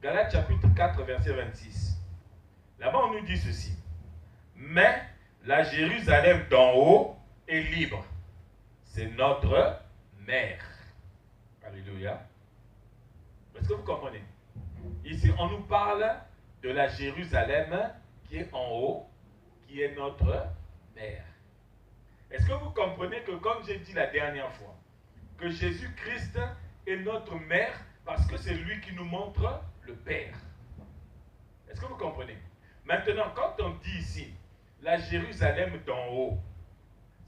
Galates chapitre 4, verset 26. Là-bas, on nous dit ceci. Mais la Jérusalem d'en haut est libre. C'est notre mère. Alléluia. Est-ce que vous comprenez? Ici, on nous parle de la Jérusalem qui est en haut, qui est notre mère. Est-ce que vous comprenez que, comme j'ai dit la dernière fois, que Jésus-Christ est notre mère parce que c'est lui qui nous montre le Père? Est-ce que vous comprenez? Maintenant, quand on dit ici la Jérusalem d'en haut,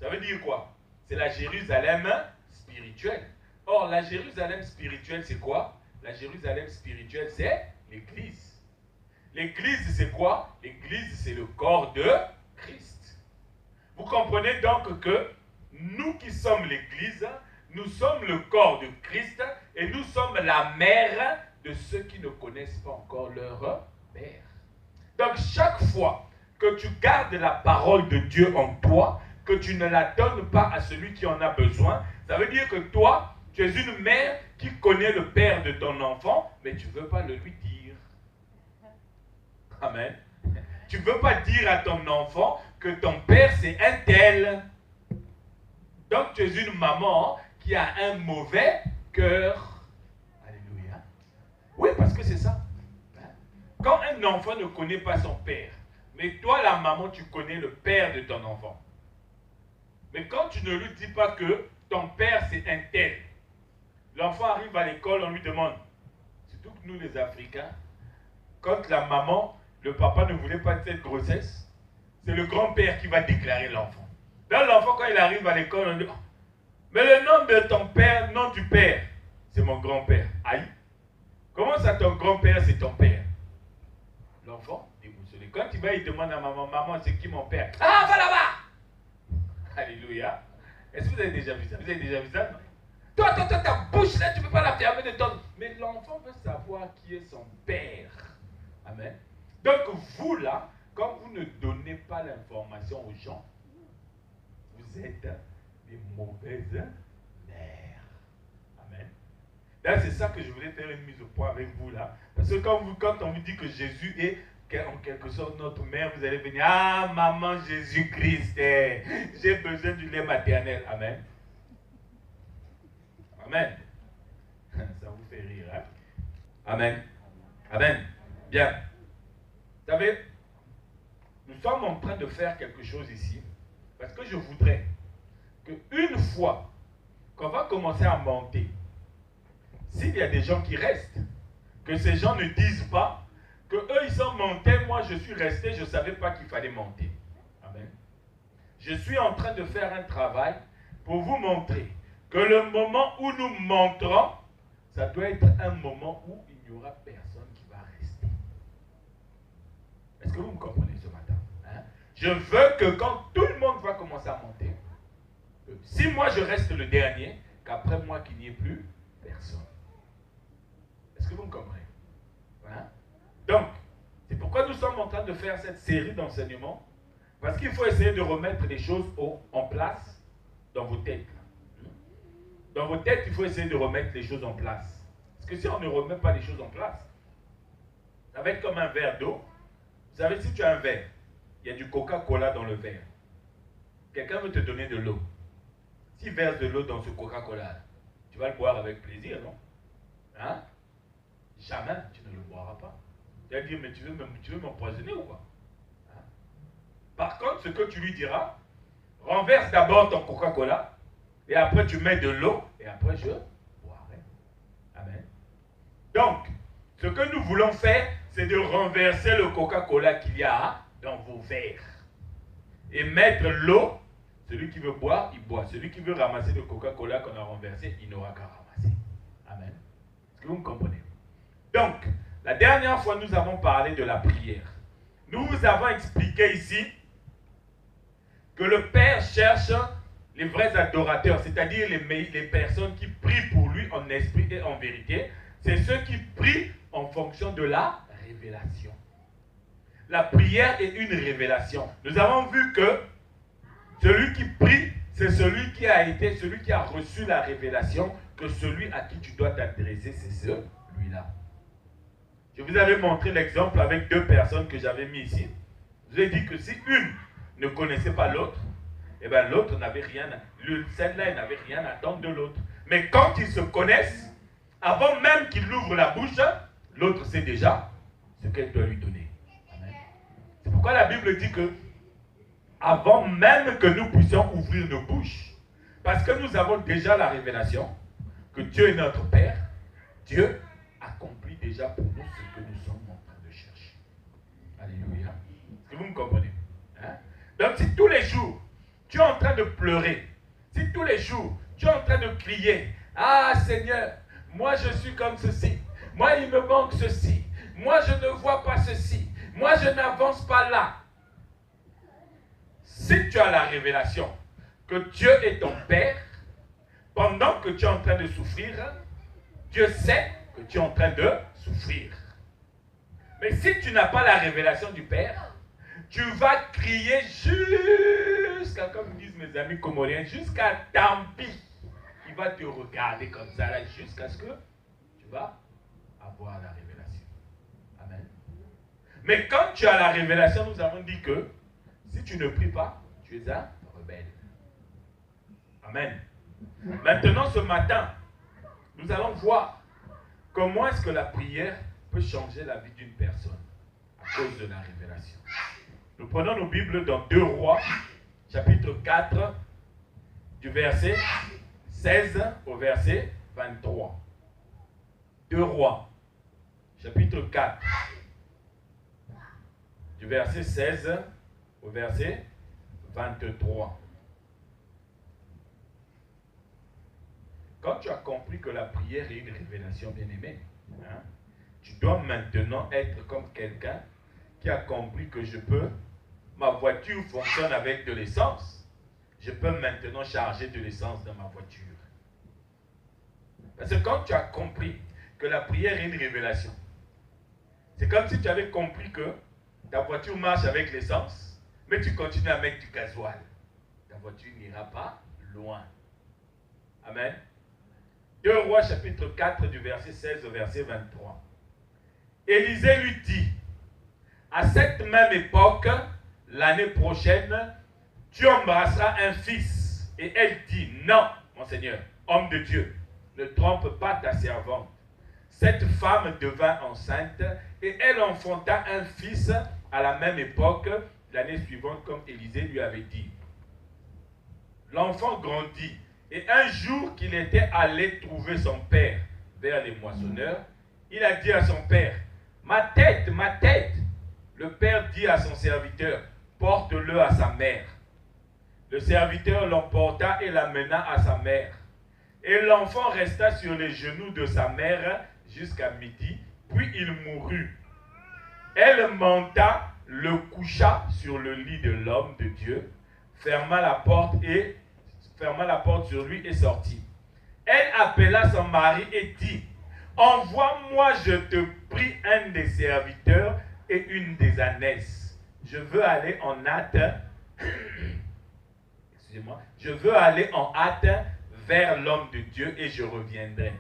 ça veut dire quoi? C'est la Jérusalem spirituelle. Or, la Jérusalem spirituelle, c'est quoi? La Jérusalem spirituelle, c'est l'Église. L'Église, c'est quoi? L'Église, c'est le corps de Christ. Vous comprenez donc que nous qui sommes l'Église, nous sommes le corps de Christ et nous sommes la mère de ceux qui ne connaissent pas encore leur Père. Donc, chaque fois que tu gardes la parole de Dieu en toi, que tu ne la donnes pas à celui qui en a besoin, ça veut dire que toi, tu es une mère qui connaît le père de ton enfant, mais tu ne veux pas le lui dire. Amen. Tu ne veux pas dire à ton enfant que ton père c'est un tel. Donc tu es une maman qui a un mauvais cœur. Alléluia. Oui, parce que c'est ça. Quand un enfant ne connaît pas son père, mais toi la maman tu connais le père de ton enfant. Mais quand tu ne lui dis pas que ton père c'est un tel, l'enfant arrive à l'école, on lui demande, surtout que nous les Africains, quand la maman, le papa ne voulait pas de cette grossesse, c'est le grand-père qui va déclarer l'enfant. Dans l'enfant, quand il arrive à l'école, on dit, oh, mais le nom de ton père, nom du père, c'est mon grand-père. Aïe, comment ça ton grand-père, c'est ton père? L'enfant, déboussolé. Quand il va, il demande à maman, maman, c'est qui mon père? Ah, va là-bas! Alléluia. Est-ce que vous avez déjà vu ça? Vous avez déjà vu ça? Non? Toi, ta bouche là, tu ne peux pas la fermer de ton... Mais l'enfant veut savoir qui est son père. Amen. Donc vous là, quand vous ne donnez pas l'information aux gens, vous êtes des mauvaises mères. Amen. Là, c'est ça que je voulais faire une mise au point avec vous là. Parce que quand on vous dit que Jésus est en quelque sorte notre mère, vous allez venir, ah maman Jésus-Christ, j'ai besoin du lait maternel. Amen. Amen. Ça vous fait rire, hein? Amen. Amen. Bien. Vous savez, nous sommes en train de faire quelque chose ici, parce que je voudrais qu'une fois qu'on va commencer à monter, s'il y a des gens qui restent, que ces gens ne disent pas que eux ils sont montés, moi je suis resté, je ne savais pas qu'il fallait monter. Amen. Je suis en train de faire un travail pour vous montrer que le moment où nous monterons, ça doit être un moment où il n'y aura personne qui va rester. Est-ce que vous me comprenez ce matin? Hein? Je veux que quand tout le monde va commencer à monter, si moi je reste le dernier, qu'après moi qu'il n'y ait plus personne. Est-ce que vous me comprenez? Hein? Donc, c'est pourquoi nous sommes en train de faire cette série d'enseignements, parce qu'il faut essayer de remettre les choses en place dans vos têtes. Dans vos têtes, il faut essayer de remettre les choses en place. Parce que si on ne remet pas les choses en place, ça va être comme un verre d'eau. Vous savez, si tu as un verre, il y a du Coca-Cola dans le verre. Quelqu'un veut te donner de l'eau. S'il verse de l'eau dans ce Coca-Cola, tu vas le boire avec plaisir, non? Hein? Jamais tu ne le boiras pas. Tu vas dire, mais tu veux m'empoisonner ou quoi? Hein? Par contre, ce que tu lui diras, renverse d'abord ton Coca-Cola, et après tu mets de l'eau, et après je boirai. Amen. Donc, ce que nous voulons faire, c'est de renverser le Coca-Cola qu'il y a dans vos verres. Et mettre l'eau, celui qui veut boire, il boit. Celui qui veut ramasser le Coca-Cola qu'on a renversé, il n'aura qu'à ramasser. Amen. Est-ce que vous me comprenez? Donc, la dernière fois, nous avons parlé de la prière. Nous vous avons expliqué ici que le Père cherche les vrais adorateurs, c'est-à-dire les personnes qui prient pour lui en esprit et en vérité. C'est ceux qui prient en fonction de la révélation. La prière est une révélation. Nous avons vu que celui qui prie, c'est celui qui a reçu la révélation, que celui à qui tu dois t'adresser, c'est celui-là. Je vous avais montré l'exemple avec deux personnes que j'avais mis ici. Je vous ai dit que si une ne connaissait pas l'autre, eh bien l'autre n'avait rien, celle-là n'avait rien à attendre de l'autre. Mais quand ils se connaissent, avant même qu'il ouvre la bouche, l'autre sait déjà ce qu'elle doit lui donner. C'est pourquoi la Bible dit que avant même que nous puissions ouvrir nos bouches, parce que nous avons déjà la révélation que Dieu est notre Père, Dieu accomplit déjà pour nous ce que nous sommes en train de chercher. Alléluia. Est-ce que vous me comprenez? Donc si tous les jours, tu es en train de pleurer, si tous les jours, tu es en train de crier, « Ah Seigneur, moi je suis comme ceci, moi il me manque ceci, moi je ne vois pas ceci, moi je n'avance pas là. » Si tu as la révélation que Dieu est ton Père, pendant que tu es en train de souffrir, Dieu sait que tu es en train de souffrir. Mais si tu n'as pas la révélation du Père, tu vas crier jusqu'à, comme disent mes amis comoriens, jusqu'à tant pis. Il va te regarder comme ça, là, jusqu'à ce que tu vas avoir la révélation. Amen. Mais quand tu as la révélation, nous avons dit que si tu ne pries pas, tu es un rebelle. Amen. Maintenant, ce matin, nous allons voir comment est-ce que la prière peut changer la vie d'une personne à cause de la révélation. Nous prenons nos Bibles dans 2 Rois, chapitre 4, du verset 16 au verset 23. 2 Rois, chapitre 4, du verset 16 au verset 23. Quand tu as compris que la prière est une révélation, bien-aimée, tu dois maintenant être comme quelqu'un qui a compris que ma voiture fonctionne avec de l'essence. Je peux maintenant charger de l'essence dans ma voiture. Parce que quand tu as compris que la prière est une révélation, c'est comme si tu avais compris que ta voiture marche avec l'essence, mais tu continues à mettre du gasoil. Ta voiture n'ira pas loin. Amen. 2 Rois chapitre 4 du verset 16 au verset 23. Élisée lui dit, à cette même époque, l'année prochaine, tu embrasseras un fils. Et elle dit, non, mon Seigneur, homme de Dieu, ne trompe pas ta servante. Cette femme devint enceinte et elle enfanta un fils à la même époque, l'année suivante, comme Élisée lui avait dit. L'enfant grandit et un jour qu'il était allé trouver son père vers les moissonneurs, il a dit à son père, ma tête, ma tête. Le père dit à son serviteur, porte-le à sa mère. Le serviteur l'emporta et l'amena à sa mère. Et l'enfant resta sur les genoux de sa mère jusqu'à midi, puis il mourut. Elle monta, le coucha sur le lit de l'homme de Dieu, ferma la porte sur lui et sortit. Elle appela son mari et dit, envoie-moi, je te prie, un des serviteurs et une des ânesses. Je veux aller en hâte, excusez-moi, je veux aller en hâte vers l'homme de Dieu et je reviendrai.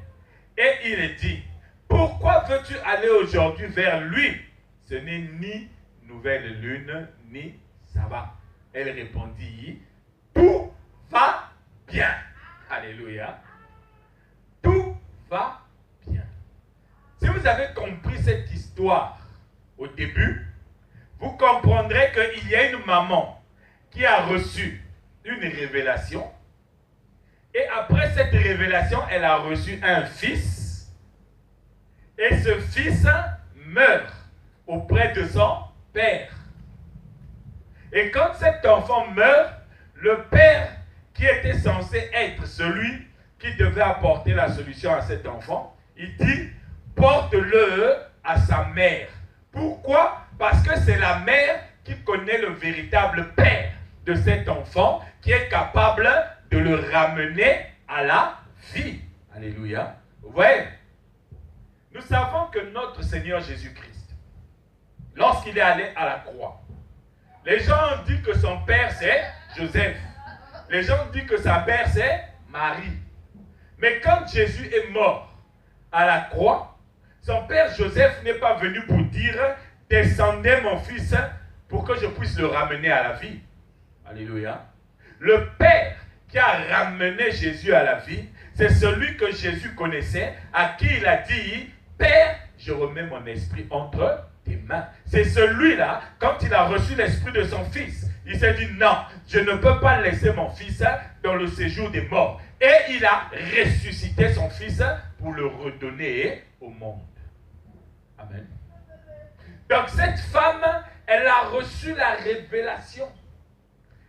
Et il dit, pourquoi veux-tu aller aujourd'hui vers lui? Ce n'est ni nouvelle lune, ni sabbat. Elle répondit, tout va bien. Alléluia. Tout va bien. Si vous avez compris cette histoire au début, vous comprendrez qu'il y a une maman qui a reçu une révélation et après cette révélation, elle a reçu un fils et ce fils meurt auprès de son père. Et quand cet enfant meurt, le père qui était censé être celui qui devait apporter la solution à cet enfant, il dit, porte-le à sa mère. Pourquoi? Parce que c'est la mère qui connaît le véritable père de cet enfant, qui est capable de le ramener à la vie. Alléluia. Vous voyez? Nous savons que notre Seigneur Jésus-Christ, lorsqu'il est allé à la croix, les gens ont dit que son père c'est Joseph. Les gens ont dit que sa mère c'est Marie. Mais quand Jésus est mort à la croix, Son père Joseph n'est pas venu pour dire « Descendez mon fils pour que je puisse le ramener à la vie. » Alléluia. Le père qui a ramené Jésus à la vie, c'est celui que Jésus connaissait, à qui il a dit « Père, je remets mon esprit entre tes mains. » C'est celui-là, quand il a reçu l'esprit de son fils, il s'est dit « Non, je ne peux pas laisser mon fils dans le séjour des morts. » Et il a ressuscité son fils pour le redonner au monde. Amen. Donc cette femme, elle a reçu la révélation.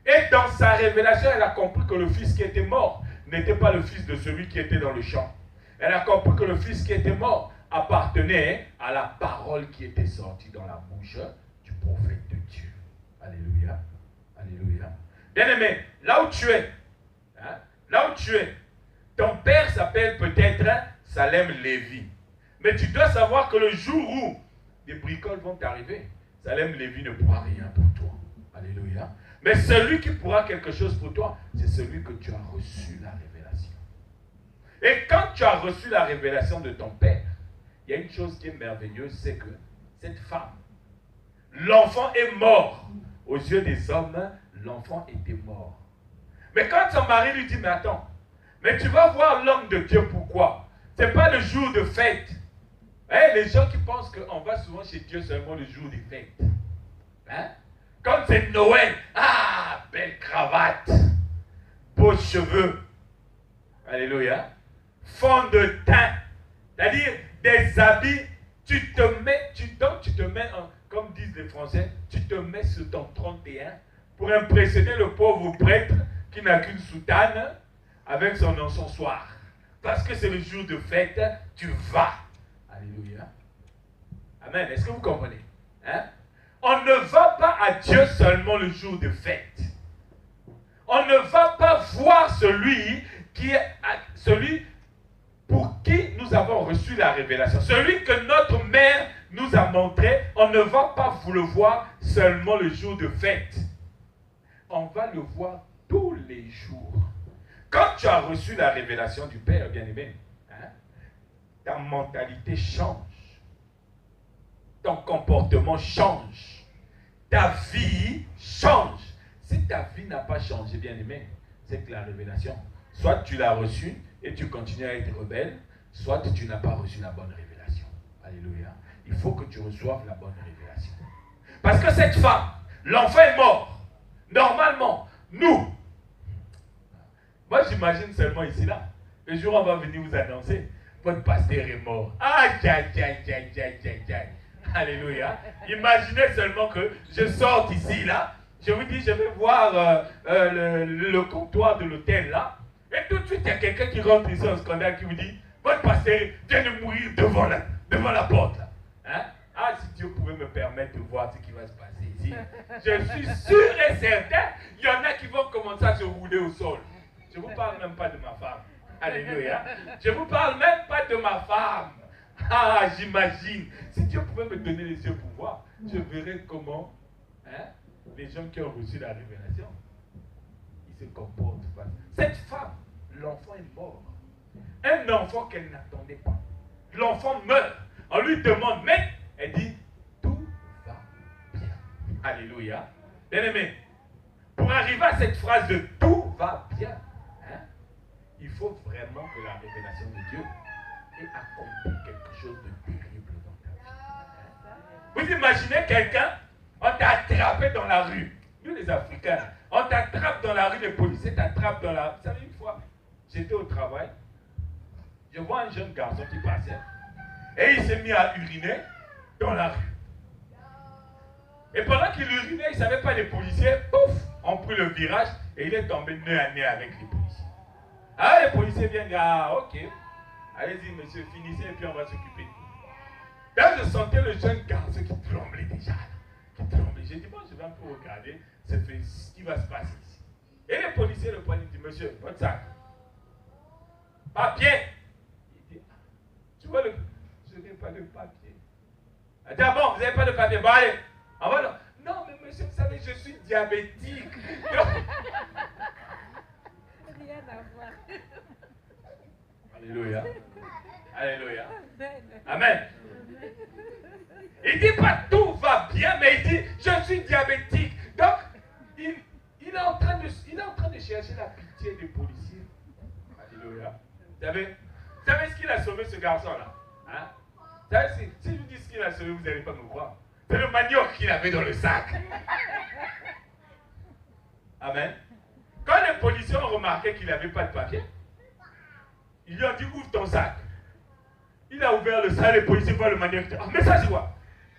Et dans sa révélation, elle a compris que le fils qui était mort n'était pas le fils de celui qui était dans le champ. Elle a compris que le fils qui était mort appartenait à la parole qui était sortie dans la bouche du prophète de Dieu. Alléluia. Alléluia. Bien-aimé, là où tu es, là où tu es, ton père s'appelle peut-être Salem Lévi. Mais tu dois savoir que le jour où des bricoles vont t'arriver, Salem Lévi ne pourra rien pour toi. Alléluia. Mais celui qui pourra quelque chose pour toi, c'est celui que tu as reçu la révélation. Et quand tu as reçu la révélation de ton père, il y a une chose qui est merveilleuse, c'est que cette femme, l'enfant est mort. Aux yeux des hommes, l'enfant était mort. Mais quand son mari lui dit, mais attends, mais tu vas voir l'homme de Dieu, pourquoi? Ce n'est pas le jour de fête. Hein, les gens qui pensent qu'on va souvent chez Dieu seulement le jour des fêtes. Hein? Quand c'est Noël, ah, belle cravate, beaux cheveux, alléluia, fond de teint, c'est-à-dire des habits, tu te mets, comme disent les Français, tu te mets sur ton 31 pour impressionner le pauvre prêtre qui n'a qu'une soutane avec son encensoir. Parce que c'est le jour de fête, tu vas. Alléluia. Amen. Est-ce que vous comprenez? Hein? On ne va pas à Dieu seulement le jour de fête. On ne va pas voir celui pour qui nous avons reçu la révélation. Celui que notre mère nous a montré, on ne va pas vous le voir seulement le jour de fête. On va le voir tous les jours. Quand tu as reçu la révélation du Père, bien-aimé, hein, ta mentalité change. Ton comportement change. Ta vie change. Si ta vie n'a pas changé, bien-aimé, c'est que la révélation, soit tu l'as reçue et tu continues à être rebelle, soit tu n'as pas reçu la bonne révélation. Alléluia. Il faut que tu reçoives la bonne révélation. Parce que cette femme, l'enfant est mort. Normalement, nous, moi j'imagine seulement ici là, le jour où on va venir vous annoncer, votre pasteur est mort. Aïe, aïe, aïe, aïe, aïe, aïe, aïe. Alléluia. Imaginez seulement que je sorte ici là, je vous dis je vais voir le comptoir de l'hôtel là, et tout de suite il y a quelqu'un qui rentre ici en scandale qui vous dit, votre pasteur vient de mourir devant la porte là. Hein? Ah, si Dieu pouvait me permettre de voir ce qui va se passer ici, je suis sûr et certain, il y en a qui vont commencer à se rouler au sol. Je ne vous parle même pas de ma femme. Alléluia. Je ne vous parle même pas de ma femme. Ah, j'imagine. Si Dieu pouvait me donner les yeux pour voir, je verrais comment les gens qui ont reçu la révélation, ils se comportent. Cette femme, l'enfant est mort. Un enfant qu'elle n'attendait pas. L'enfant meurt. On lui demande, mais elle dit, tout va bien. Alléluia. Bien-aimé, pour arriver à cette phrase de tout va bien, il faut vraiment que la révélation de Dieu ait accompli quelque chose de terrible dans ta vie. Vous imaginez quelqu'un, on t'a attrapé dans la rue. Nous les Africains, on t'attrape dans la rue, les policiers t'attrapent dans la rue. Vous savez, une fois, j'étais au travail, je vois un jeune garçon qui passait, et il s'est mis à uriner dans la rue. Et pendant qu'il urinait, il ne savait pas, les policiers, pouf, ont pris le virage, et il est tombé nez à nez avec les policiers. Ah, les policiers viennent dire, ah, ok, allez-y, monsieur, finissez, et puis on va s'occuper. Là, je sentais le jeune garçon qui tremblait déjà, qui tremblait. J'ai dit, bon, je vais un peu regarder ce qui va se passer ici. Et les policiers le prennent, ils disent, monsieur, votre sac. Papier. Il dit, tu vois, je n'ai pas de papier. Elle dit, ah bon, vous n'avez pas de papier, bon, allez, on va là. Non, mais monsieur, vous savez, je suis diabétique. Rien à voir. Alléluia. Alléluia. Amen. Il dit pas tout va bien, mais il dit je suis diabétique. Donc, il est en train de chercher la pitié des policiers. Alléluia. Vous savez ce qu'il a sauvé ce garçon-là? Hein? Vous savez, si je vous dis ce qu'il a sauvé, vous n'allez pas me croire. C'est le manioc qu'il avait dans le sac. Amen. Quand les policiers ont remarqué qu'il n'avait pas de papier, ils lui ont dit ouvre ton sac. Il a ouvert le sac, les policiers voient le manioc. Ah, mais ça c'est quoi?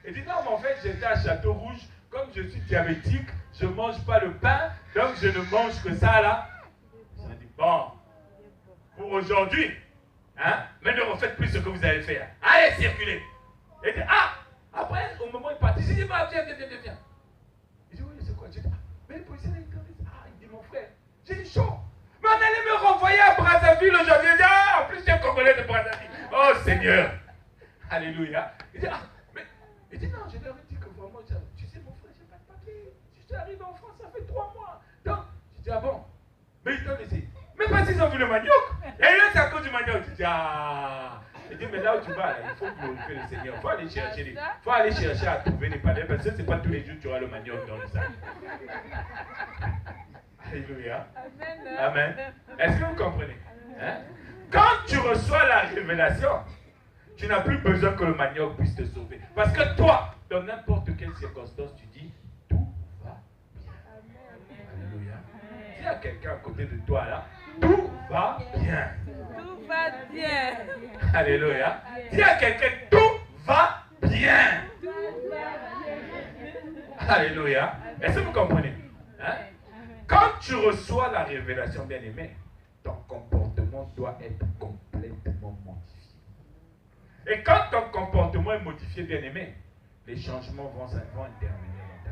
Il dit non, mais en fait j'étais à Château Rouge, comme je suis diabétique, je ne mange pas le pain, donc je ne mange que ça là. Ils ont dit bon, pour aujourd'hui, hein, mais ne refaites plus ce que vous avez fait. Allez, circulez. Il dit ah, après au moment où il partit, il dit bah, viens. Il dit oui, c'est quoi? J'ai dit, mais le policier là, il dit mon frère, j'ai dit chaud. Mais on allait me renvoyer à Brazzaville aujourd'hui. Il dit ah, en plus j'ai un Congolais de Brazzaville. Oh Seigneur. Alléluia. Il dit ah, mais il dit non, je leur ai dit que vraiment, tu sais mon frère, j'ai pas de papier. Je suis arrivé en France, ça fait 3 mois. Donc, je dis ah bon. Mais ils t'ont laissé. Mais parce qu'ils ont vu le manioc. Et là, c'est à cause du manioc. Tu dis ah. Il dit mais là où tu vas, là, il faut glorifier le Seigneur. Il faut aller chercher à trouver des palais. Parce que c'est pas tous les jours que tu auras le manioc dans le sac. Alléluia. Amen. Est-ce que vous comprenez? Hein? Quand tu reçois la révélation, tu n'as plus besoin que le manioc puisse te sauver. Parce que toi, dans n'importe quelle circonstance, tu dis tout va bien. Alléluia. Dis à quelqu'un à côté de toi là, tout va bien. Tout va bien. Alléluia. Dis à quelqu'un, tout va bien. Alléluia. Est-ce que vous comprenez? Hein? Quand tu reçois la révélation, bien-aimé, ton comportement doit être complètement modifié. Et quand ton comportement est modifié, bien-aimé, les changements vont intervenir dans ta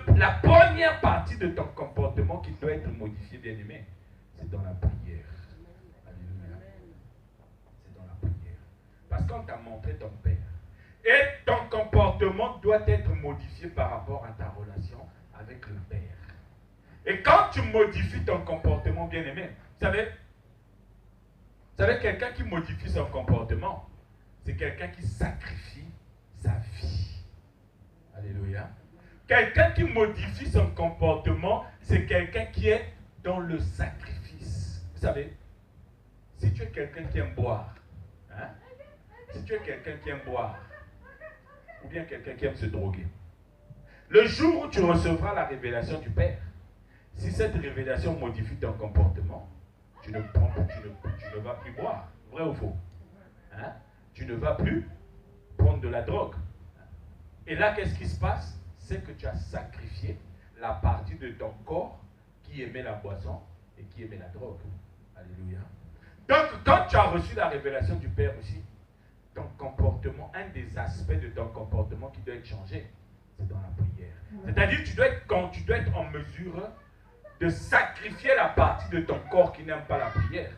vie. La première partie de ton comportement qui doit être modifié, bien-aimé, c'est dans la prière. Alléluia. C'est dans la prière. Parce qu'on t'a montré ton Père. Et ton comportement doit être modifié par rapport à ta relation avec le Père. Et quand tu modifies ton comportement, bien-aimé, vous savez, quelqu'un qui modifie son comportement, c'est quelqu'un qui sacrifie sa vie. Alléluia. Quelqu'un qui modifie son comportement, c'est quelqu'un qui est dans le sacrifice. Vous savez, si tu es quelqu'un qui aime boire, hein, si tu es quelqu'un qui aime boire, ou bien quelqu'un qui aime se droguer, le jour où tu recevras la révélation du Père, si cette révélation modifie ton comportement, tu ne vas plus boire. Vrai ou faux? Hein? Tu ne vas plus prendre de la drogue. Et là, qu'est-ce qui se passe? C'est que tu as sacrifié la partie de ton corps qui aimait la boisson et qui aimait la drogue. Alléluia. Donc, quand tu as reçu la révélation du Père aussi, ton comportement, un des aspects de ton comportement qui doit être changé, c'est dans la prière. C'est-à-dire que tu dois être en mesure de sacrifier la partie de ton corps qui n'aime pas la prière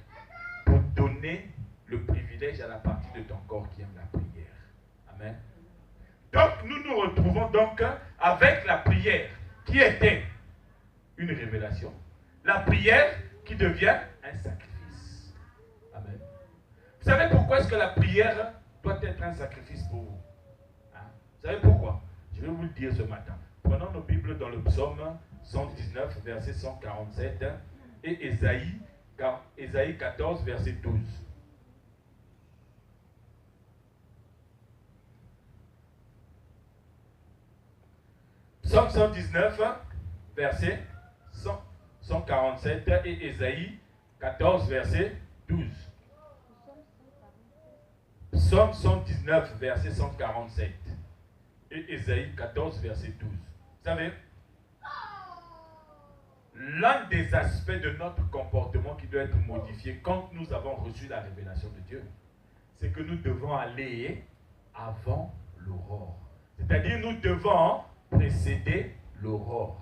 pour donner le privilège à la partie de ton corps qui aime la prière. Amen. Donc, nous nous retrouvons donc avec la prière qui était une révélation. La prière qui devient un sacrifice. Amen. Vous savez pourquoi est-ce que la prière doit être un sacrifice pour vous? Hein? Vous savez pourquoi? Je vais vous le dire ce matin. Prenons nos Bibles dans le psaume 119, verset 147 et Ésaïe 14, verset 12. Psaume 119, verset 147 et Ésaïe 14, verset 12. Psaume 119, verset 147 et Ésaïe 14, verset 12. Vous savez, l'un des aspects de notre comportement qui doit être modifié quand nous avons reçu la révélation de Dieu, c'est que nous devons aller avant l'aurore. C'est-à-dire nous devons précéder l'aurore.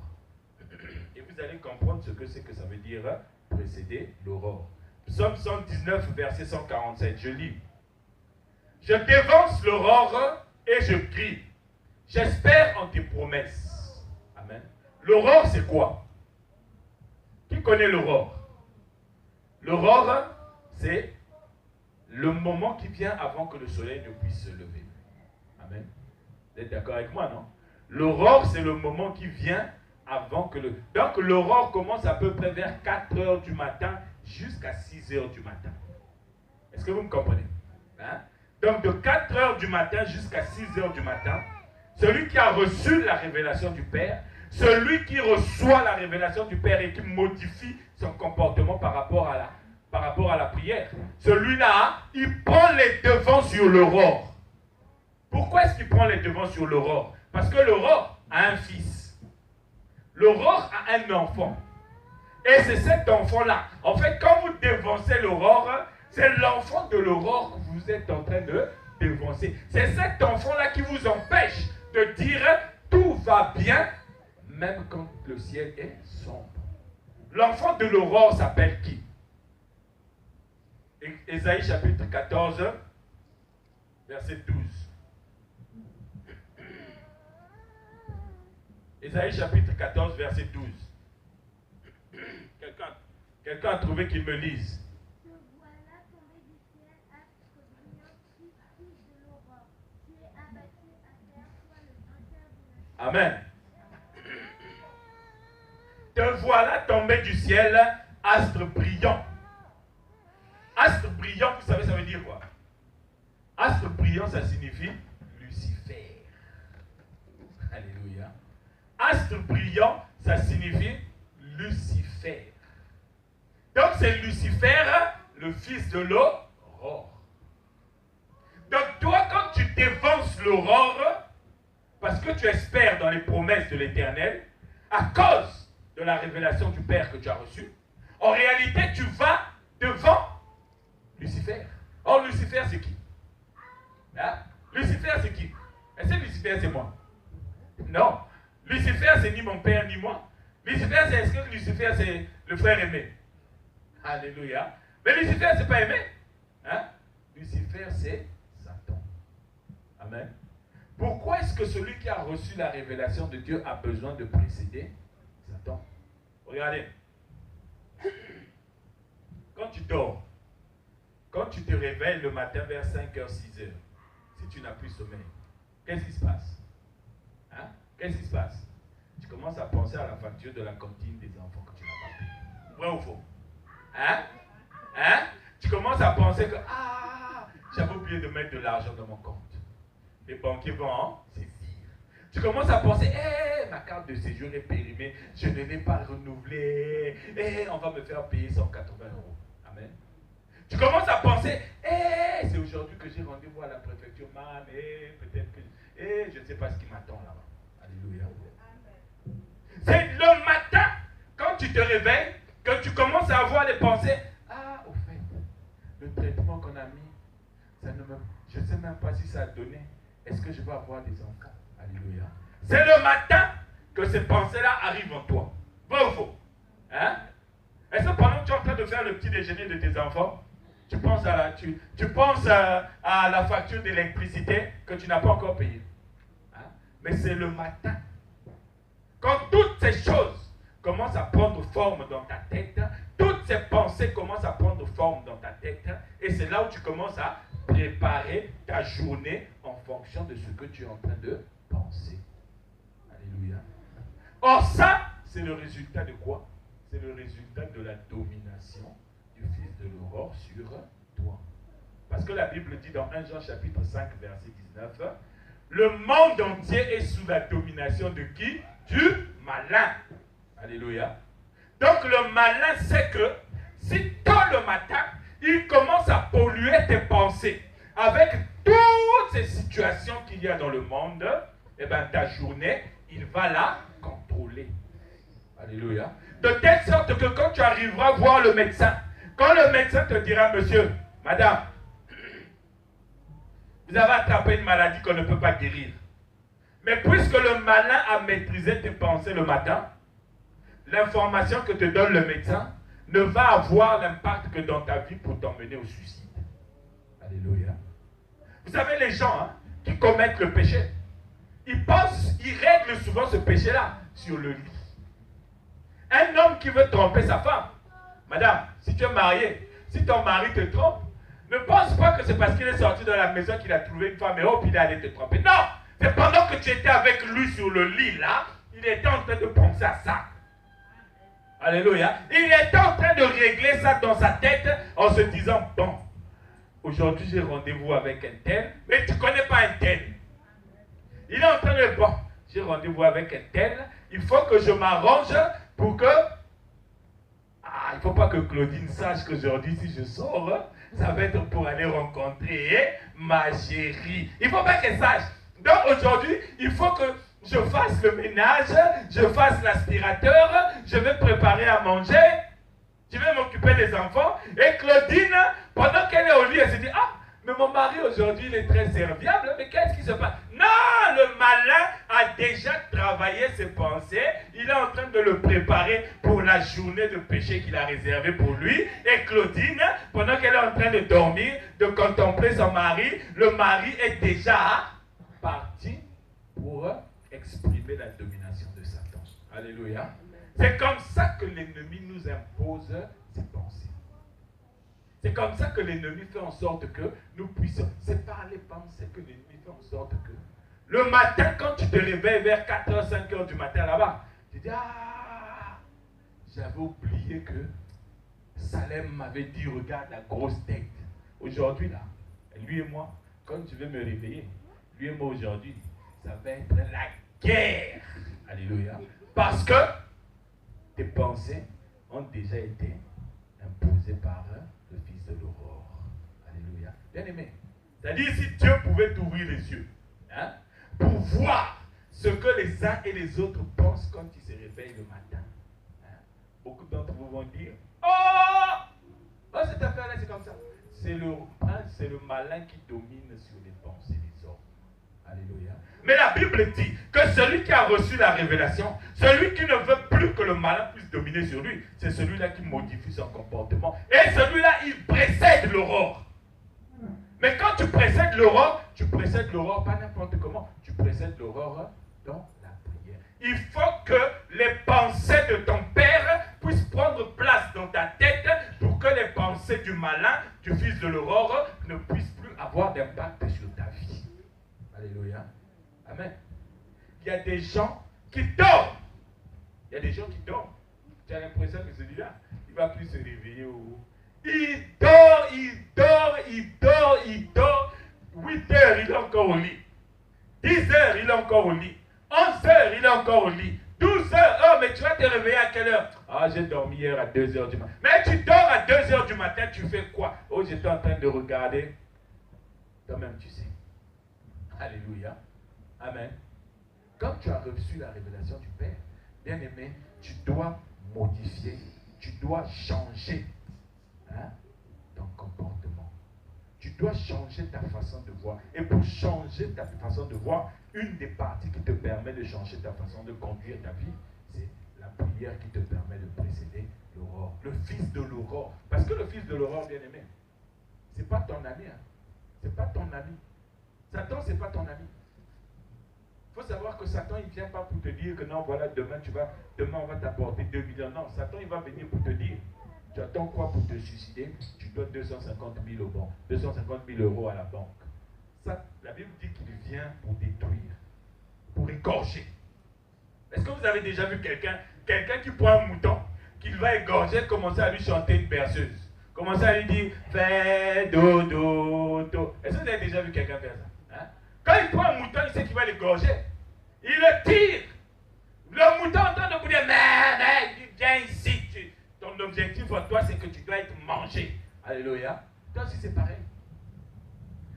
Et vous allez comprendre ce que c'est que ça veut dire précéder l'aurore. Psaume 119, verset 147, je lis. Je dévance l'aurore et je crie. J'espère en tes promesses. Amen. L'aurore, c'est quoi? Qui connaît l'aurore? L'aurore, c'est le moment qui vient avant que le soleil ne puisse se lever. Amen. Vous êtes d'accord avec moi, non? L'aurore, c'est le moment qui vient avant que le... Donc l'aurore commence à peu près vers 4 heures du matin jusqu'à 6 heures du matin. Est-ce que vous me comprenez? Hein? Donc de 4 heures du matin jusqu'à 6 heures du matin, celui qui a reçu la révélation du Père, celui qui reçoit la révélation du Père et qui modifie son comportement par rapport à la prière, celui-là, il prend les devants sur l'aurore. Pourquoi est-ce qu'il prend les devants sur l'aurore? Parce que l'aurore a un fils. L'aurore a un enfant. Et c'est cet enfant-là. En fait, quand vous dévancez l'aurore, c'est l'enfant de l'aurore que vous êtes en train de dévancer. C'est cet enfant-là qui vous empêche de dire tout va bien, même quand le ciel est sombre. L'enfant de l'aurore s'appelle qui? Ésaïe chapitre 14, verset 12. Ésaïe chapitre 14, verset 12. Quelqu'un a trouvé qu'il me lise. Te voilà tombé du ciel, astre brillant, fils de l'aurore. Tu es abattu à terre, toi le vainqueur de la... Amen. Te voilà tombé du ciel, astre brillant. Astre brillant, vous savez, ça veut dire quoi? Astre brillant, ça signifie Lucifer. Alléluia. Astre brillant, ça signifie Lucifer. Donc c'est Lucifer, le fils de l'aurore. Donc toi, quand tu dévances l'aurore, parce que tu espères dans les promesses de l'Éternel, à cause de la révélation du Père que tu as reçue, en réalité, tu vas devant Lucifer. Or, Lucifer, c'est qui? Hein? Lucifer, c'est qui? Est-ce que Lucifer, c'est moi? Non. Lucifer, c'est ni mon père, ni moi. Lucifer, c'est est-ce que Lucifer, c'est le frère aimé? Alléluia. Mais Lucifer, c'est pas aimé. Hein? Lucifer, c'est Satan. Amen. Pourquoi est-ce que celui qui a reçu la révélation de Dieu a besoin de précéder Satan? Regardez. Quand tu dors, quand tu te réveilles le matin vers 5h, 6h, si tu n'as plus sommeil, qu'est-ce qui se passe? Hein? Qu'est-ce qui se passe? Tu commences à penser à la facture de la cantine des enfants que tu n'as pas payée. Vrai ou faux? Hein? Hein? Tu commences à penser que, j'avais oublié de mettre de l'argent dans mon compte. Les banquiers vont saisir. Tu commences à penser, ma carte de séjour est périmée, je ne l'ai pas renouvelée, on va me faire payer 180 €. Amen. Tu commences à penser, c'est aujourd'hui que j'ai rendez-vous à la préfecture, mais peut-être que, je ne sais pas ce qui m'attend là-bas. Alléluia. C'est le matin, quand tu te réveilles, que tu commences à avoir les pensées, au fait, le traitement qu'on a mis, je ne sais même pas si ça a donné. Est-ce que je vais avoir des enfants? Alléluia. C'est le matin que ces pensées-là arrivent en toi. Vrai ou faux? Hein? Est-ce que pendant que tu es en train de faire le petit déjeuner de tes enfants, tu penses à la facture d'électricité que tu n'as pas encore payée? Hein? Mais c'est le matin. Quand toutes ces choses commencent à prendre forme dans ta tête, toutes ces pensées commencent à prendre forme dans ta tête, et c'est là où tu commences à préparer ta journée en fonction de ce que tu es en train de penser. Alléluia. Or ça, c'est le résultat de quoi? C'est le résultat de la domination du fils de l'aurore sur toi. Parce que la Bible dit dans 1 Jean chapitre 5 verset 19, le monde entier est sous la domination de qui? Du malin. Alléluia. Donc le malin sait que si tôt le matin, il commence à polluer tes pensées avec toutes ces situations qu'il y a dans le monde, ta journée, il va la contrôler. Alléluia. De telle sorte que quand tu arriveras voir le médecin, quand le médecin te dira, monsieur, madame, vous avez attrapé une maladie qu'on ne peut pas guérir. Mais puisque le malin a maîtrisé tes pensées le matin, l'information que te donne le médecin ne va avoir l'impact que dans ta vie pour t'emmener au suicide. Alléluia. Vous savez, les gens qui commettent le péché, ils règlent souvent ce péché-là sur le lit. Un homme qui veut tromper sa femme, madame, si tu es mariée, si ton mari te trompe, ne pense pas que c'est parce qu'il est sorti de la maison qu'il a trouvé une femme et puis il est allé te tromper. Non! C'est pendant que tu étais avec lui sur le lit là, il était en train de penser à ça. Alléluia. Il était en train de régler ça dans sa tête en se disant, bon, aujourd'hui j'ai rendez-vous avec un tel, mais tu ne connais pas un tel. Il est en train de, bon, j'ai rendez-vous avec un tel, il faut que je m'arrange pour que, il ne faut pas que Claudine sache qu'aujourd'hui si je sors, ça va être pour aller rencontrer ma chérie. Il ne faut pas qu'elle sache. Donc aujourd'hui, il faut que je fasse le ménage, je fasse l'aspirateur, je vais préparer à manger, je vais m'occuper des enfants. Et Claudine, pendant qu'elle est au lit, elle se dit, ah, mais mon mari aujourd'hui, il est très serviable, mais qu'est-ce qui se passe? Non, le malin a déjà travaillé ses pensées, il est en train de le préparer pour la journée de péché qu'il a réservée pour lui. Et Claudine, pendant qu'elle est en train de dormir, de contempler son mari, le mari est déjà parti pour exprimer la domination de Satan. Alléluia. C'est comme ça que l'ennemi nous impose ses pensées. C'est comme ça que l'ennemi fait en sorte que nous puissions. C'est par les pensées que l'ennemi fait en sorte que le matin, quand tu te réveilles vers 4h, 5h du matin là-bas, tu dis, ah, j'avais oublié que Salem m'avait dit, regarde la grosse tête. Aujourd'hui là, lui et moi, quand je vais me réveiller, lui et moi aujourd'hui, ça va être la guerre. Alléluia. Parce que tes pensées ont déjà été imposées par le Fils de l'aurore. Alléluia. Bien aimé. C'est-à-dire si Dieu pouvait t'ouvrir les yeux, hein, pour voir ce que les uns et les autres pensent quand ils se réveillent le matin. Hein. Beaucoup d'entre vous vont dire, oh, cette affaire-là, c'est comme ça. C'est le malin qui domine sur les pensées des hommes. Alléluia. Mais la Bible dit que celui qui a reçu la révélation, celui qui ne veut plus que le malin puisse dominer sur lui, c'est celui-là qui modifie son comportement. Et celui-là, il précède l'aurore. Mais quand tu précèdes l'aurore pas n'importe comment, tu précèdes l'aurore dans la prière. Il faut que les pensées de ton Père puissent prendre place dans ta tête pour que les pensées du malin, du fils de l'aurore, ne puissent plus avoir d'impact sur ta vie. Alléluia. Amen. Il y a des gens qui dorment. Il y a des gens qui dorment. Tu as l'impression que celui-là, il ne va plus se réveiller. Il dort, il dort, il dort, il dort. 8 heures, il est encore au lit. 10 heures, il est encore au lit. 11 heures, il est encore au lit. 12 heures, oh, mais tu vas te réveiller à quelle heure? Ah, j'ai dormi hier à 2 heures du matin. Mais tu dors à 2 heures du matin, tu fais quoi? Oh, j'étais en train de regarder. Toi-même, tu sais. Alléluia. Amen. Quand tu as reçu la révélation du Père, bien aimé, tu dois modifier, tu dois changer ton comportement. Tu dois changer ta façon de voir. Et pour changer ta façon de voir, une des parties qui te permet de changer ta façon de conduire ta vie, c'est la prière qui te permet de précéder l'aurore. Le fils de l'aurore. Parce que le fils de l'aurore, bien aimé, ce n'est pas ton ami. Hein. Ce n'est pas ton ami. Satan, ce n'est pas ton ami. Il faut savoir que Satan, il ne vient pas pour te dire que non, voilà, demain on va t'apporter 2 millions. Non, Satan, il va venir pour te dire, tu attends quoi pour te suicider? Tu dois 250 000 au banc, 250 000 euros à la banque. Ça, la Bible dit qu'il vient pour détruire, pour égorger. Est-ce que vous avez déjà vu quelqu'un qui prend un mouton, qu'il va égorger, commencer à lui chanter une berceuse, commencer à lui dire, fais dodo, do. Est-ce que vous avez déjà vu quelqu'un faire ça? Quand il prend un mouton, il sait qu'il va l'égorger. Il le tire. Le mouton entend de vous dire, mais, viens ici. Ton objectif pour toi, c'est que tu dois être mangé. Alléluia. Toi aussi, c'est pareil.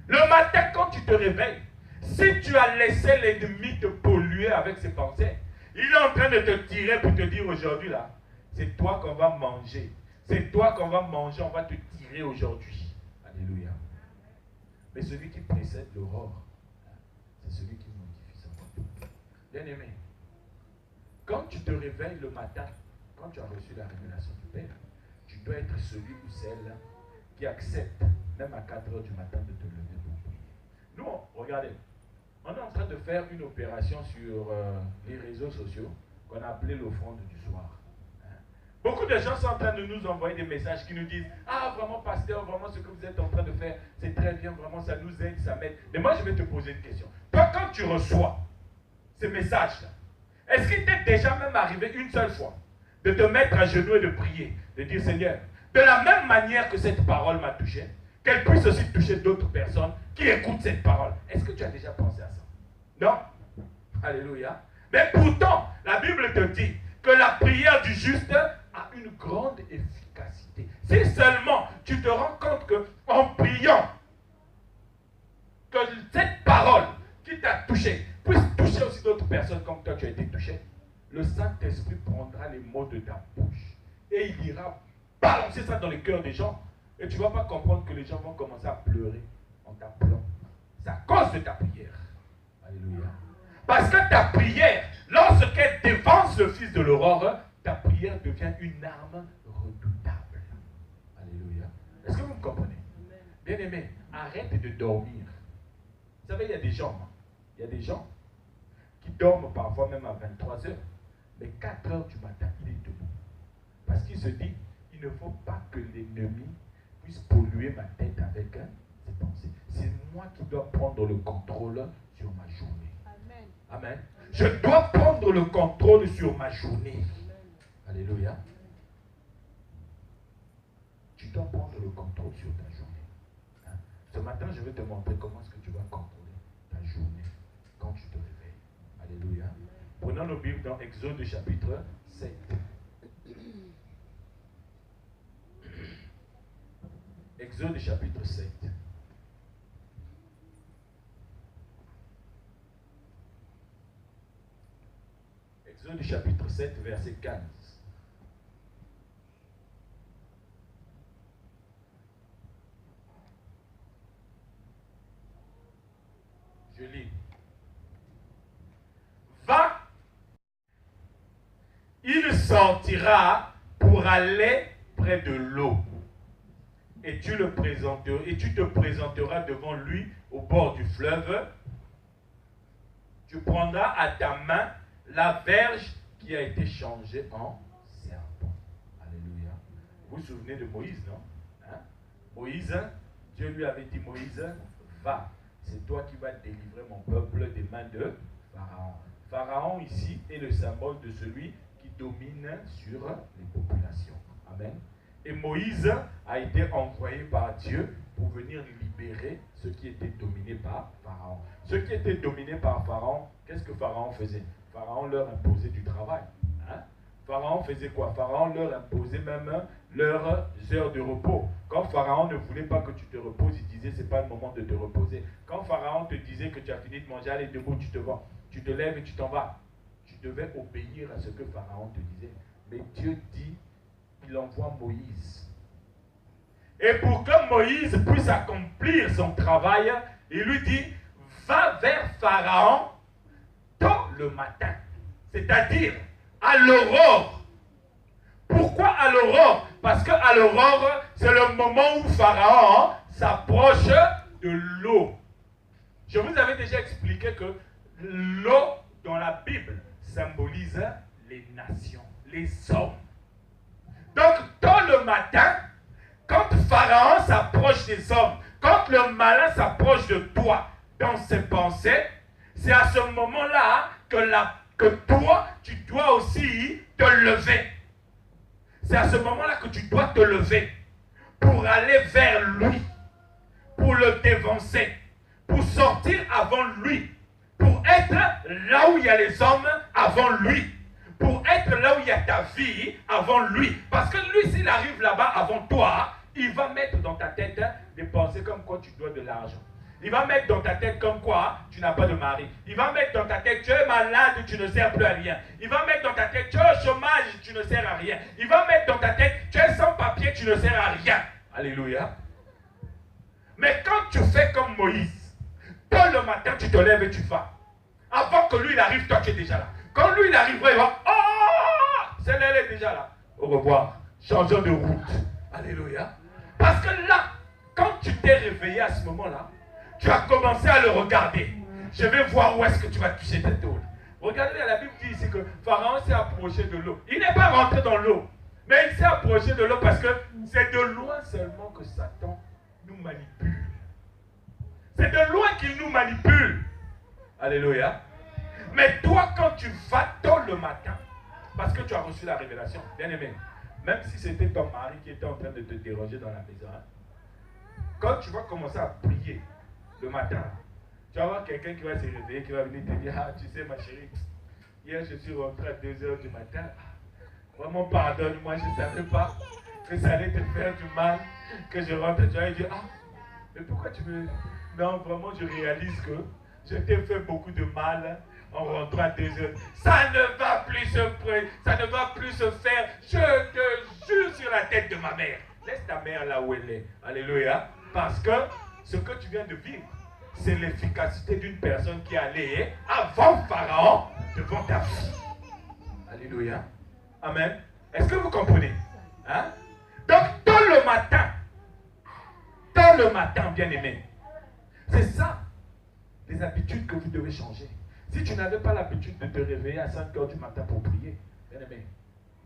Le matin, quand tu te réveilles, si tu as laissé l'ennemi te polluer avec ses pensées, il est en train de te tirer pour te dire aujourd'hui, là, c'est toi qu'on va manger. C'est toi qu'on va manger, on va te tirer aujourd'hui. Alléluia. Mais celui qui précède l'aurore, c'est celui qui modifie son comportement. Bien aimé, quand tu te réveilles le matin, quand tu as reçu la révélation du Père, tu dois être celui ou celle qui accepte, même à 4 heures du matin, de te lever pour prier. Nous, regardez, on est en train de faire une opération sur les réseaux sociaux qu'on a appelé l'offrande du soir. Beaucoup de gens sont en train de nous envoyer des messages qui nous disent « Ah, vraiment, pasteur, vraiment, ce que vous êtes en train de faire, c'est très bien, vraiment, ça nous aide, ça m'aide. » Mais moi, je vais te poser une question. Toi Toi, quand tu reçois ce message-là, est-ce qu'il t'est déjà même arrivé une seule fois de te mettre à genoux et de prier, de dire Seigneur, de la même manière que cette parole m'a touché, qu'elle puisse aussi toucher d'autres personnes qui écoutent cette parole. Est-ce que tu as déjà pensé à ça? Non? Alléluia. Mais pourtant, la Bible te dit que la prière du juste a une grande efficacité. Si seulement tu te rends compte qu'en priant, que cette parole qui t'a touché puisse toucher aussi d'autres personnes comme toi tu as été touché, le Saint-Esprit prendra les mots de ta bouche et il ira balancer ça dans le cœur des gens. Et tu ne vas pas comprendre que les gens vont commencer à pleurer en t'appelant. C'est à cause de ta prière. Alléluia. Parce que ta prière, lorsqu'elle défense le fils de l'aurore, ta prière devient une arme redoutable. Alléluia. Est-ce que vous me comprenez? Bien aimé, arrête de dormir. Vous savez, il y a des gens qui dorment parfois même à 23 heures, mais 4 heures du matin, il est debout. Parce qu'il se dit, il ne faut pas que l'ennemi puisse polluer ma tête avec ses pensées. C'est moi qui dois prendre le contrôle sur ma journée. Amen. Amen. Je dois prendre le contrôle sur ma journée. Amen. Alléluia. Tu dois prendre le contrôle sur ta journée. Hein? Ce matin, je vais te montrer comment est-ce que tu vas contrôler ta journée quand tu te réveilles. Alléluia. Prenons nos Bibles dans Exode chapitre 7. Exode chapitre 7. Exode chapitre 7, verset 15. Je lis. Va, il sortira pour aller près de l'eau. Et tu te présenteras devant lui au bord du fleuve. Tu prendras à ta main la verge qui a été changée en serpent. Alléluia. Vous vous souvenez de Moïse, non? Hein? Moïse, Dieu lui avait dit, Moïse, va. C'est toi qui vas délivrer mon peuple des mains de Pharaon. Pharaon ici est le symbole de celui qui domine sur les populations. Amen. Et Moïse a été envoyé par Dieu pour venir libérer ceux qui étaient dominés par Pharaon. Ceux qui étaient dominés par Pharaon, qu'est-ce que Pharaon faisait? Pharaon leur imposait du travail. Hein? Pharaon faisait quoi? Pharaon leur imposait même leurs heures de repos. Quand Pharaon ne voulait pas que tu te reposes, il disait c'est pas le moment de te reposer. Quand Pharaon te disait que tu as fini de manger, allez debout, tu te lèves et tu t'en vas. Tu devais obéir à ce que Pharaon te disait. Mais Dieu dit, il envoie Moïse. Et pour que Moïse puisse accomplir son travail, il lui dit, va vers Pharaon tôt le matin. C'est-à-dire à l'aurore. Pourquoi à l'aurore? Parce qu'à l'aurore, c'est le moment où Pharaon s'approche de l'eau. Je vous avais déjà expliqué que l'eau dans la Bible symbolise les nations, les hommes. Donc, tôt le matin, quand Pharaon s'approche des hommes, quand le malin s'approche de toi dans ses pensées, c'est à ce moment-là que toi, tu dois aussi te lever. C'est à ce moment-là que tu dois te lever pour aller vers lui, pour le dévancer, pour sortir avant lui, pour être là où il y a les hommes avant lui, pour être là où il y a ta vie avant lui. Parce que lui, s'il arrive là-bas avant toi, il va mettre dans ta tête des pensées comme quoi tu dois de l'argent. Il va mettre dans ta tête comme quoi tu n'as pas de mari. Il va mettre dans ta tête tu es malade, tu ne sers plus à rien. Il va mettre dans ta tête tu es au chômage, tu ne sers à rien. Il va mettre dans ta tête tu es sans papier, tu ne sers à rien. Alléluia. Mais quand tu fais comme Moïse, tôt le matin tu te lèves et tu vas. Avant que lui il arrive, toi tu es déjà là. Quand lui il arrivera, il va, oh, celle-là elle est déjà là. Au revoir. Changeons de route. Alléluia. Parce que là, quand tu t'es réveillé à ce moment-là, tu as commencé à le regarder. Je vais voir où est-ce que tu vas toucher ta tôle. Regardez, la Bible dit ici que Pharaon s'est approché de l'eau. Il n'est pas rentré dans l'eau, mais il s'est approché de l'eau parce que c'est de loin seulement que Satan nous manipule. C'est de loin qu'il nous manipule. Alléluia. Mais toi, quand tu vas tôt le matin, parce que tu as reçu la révélation, bien aimé, même si c'était ton mari qui était en train de te déranger dans la maison, hein, quand tu vas commencer à prier le matin, tu vas voir quelqu'un qui va se réveiller, qui va venir te dire, ah, tu sais ma chérie, hier je suis rentré à 2h du matin, vraiment pardonne-moi, je ne savais pas que ça allait te faire du mal, que je rentre, tu vas dire, ah, mais pourquoi tu me... Non, vraiment je réalise que je t'ai fait beaucoup de mal en rentrant à 2h. Ça ne va plus ça ne va plus se faire, je te jure sur la tête de ma mère. Laisse ta mère là où elle est. Alléluia. Parce que ce que tu viens de vivre, c'est l'efficacité d'une personne qui allait avant Pharaon devant ta vie. Alléluia. Amen. Est-ce que vous comprenez? Hein? Donc, tôt le matin, bien aimé, c'est ça, les habitudes que vous devez changer. Si tu n'avais pas l'habitude de te réveiller à 5h du matin pour prier, bien aimé,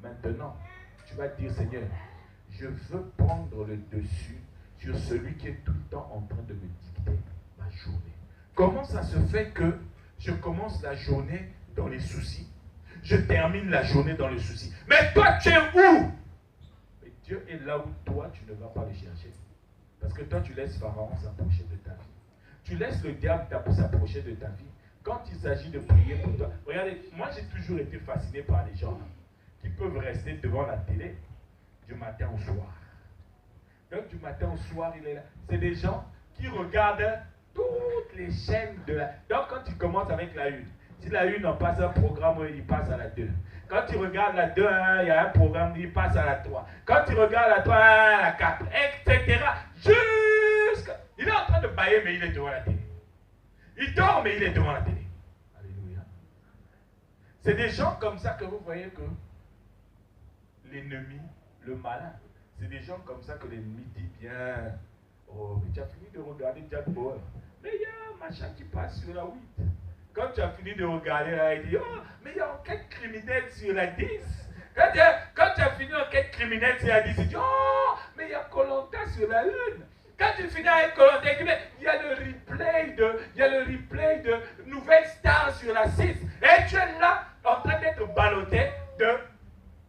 maintenant, tu vas dire, Seigneur, je veux prendre le dessus sur celui qui est tout le temps en train de me dicter ma journée. Comment ça se fait que je commence la journée dans les soucis, je termine la journée dans les soucis? Mais toi, tu es où? Mais Dieu est là où toi, tu ne vas pas le chercher. Parce que toi, tu laisses Pharaon s'approcher de ta vie. Tu laisses le diable s'approcher de ta vie. Quand il s'agit de prier pour toi, regardez, moi j'ai toujours été fasciné par les gens qui peuvent rester devant la télé du matin au soir. Donc du matin au soir, il est là. C'est des gens qui regardent toutes les chaînes de la... Donc quand tu commences avec la 1, si la 1 en passe un programme, il passe à la 2. Quand tu regardes la 2, il y a un programme, il passe à la 3. Quand tu regardes la 3, à la 4, etc. Jusqu'à... Il est en train de bailler, mais il est devant la télé. Il dort, mais il est devant la télé. Alléluia. C'est des gens comme ça que vous voyez que l'ennemi, le malin, c'est des gens comme ça que l'ennemi dit bien, oh, mais tu as fini de regarder Jack Bauer. Mais il y a un machin qui passe sur la 8. Quand tu as fini de regarder, là, il dit, oh, mais il y a enquête criminelle sur la 10. Quand tu as fini enquête criminelle sur la 10, il dit, oh, mais il y a Koh-Lanta sur la 1. Quand tu finis avec Koh-Lanta, il y a le replay de Nouvelle Star sur la 6. Et tu es là en train d'être ballotté de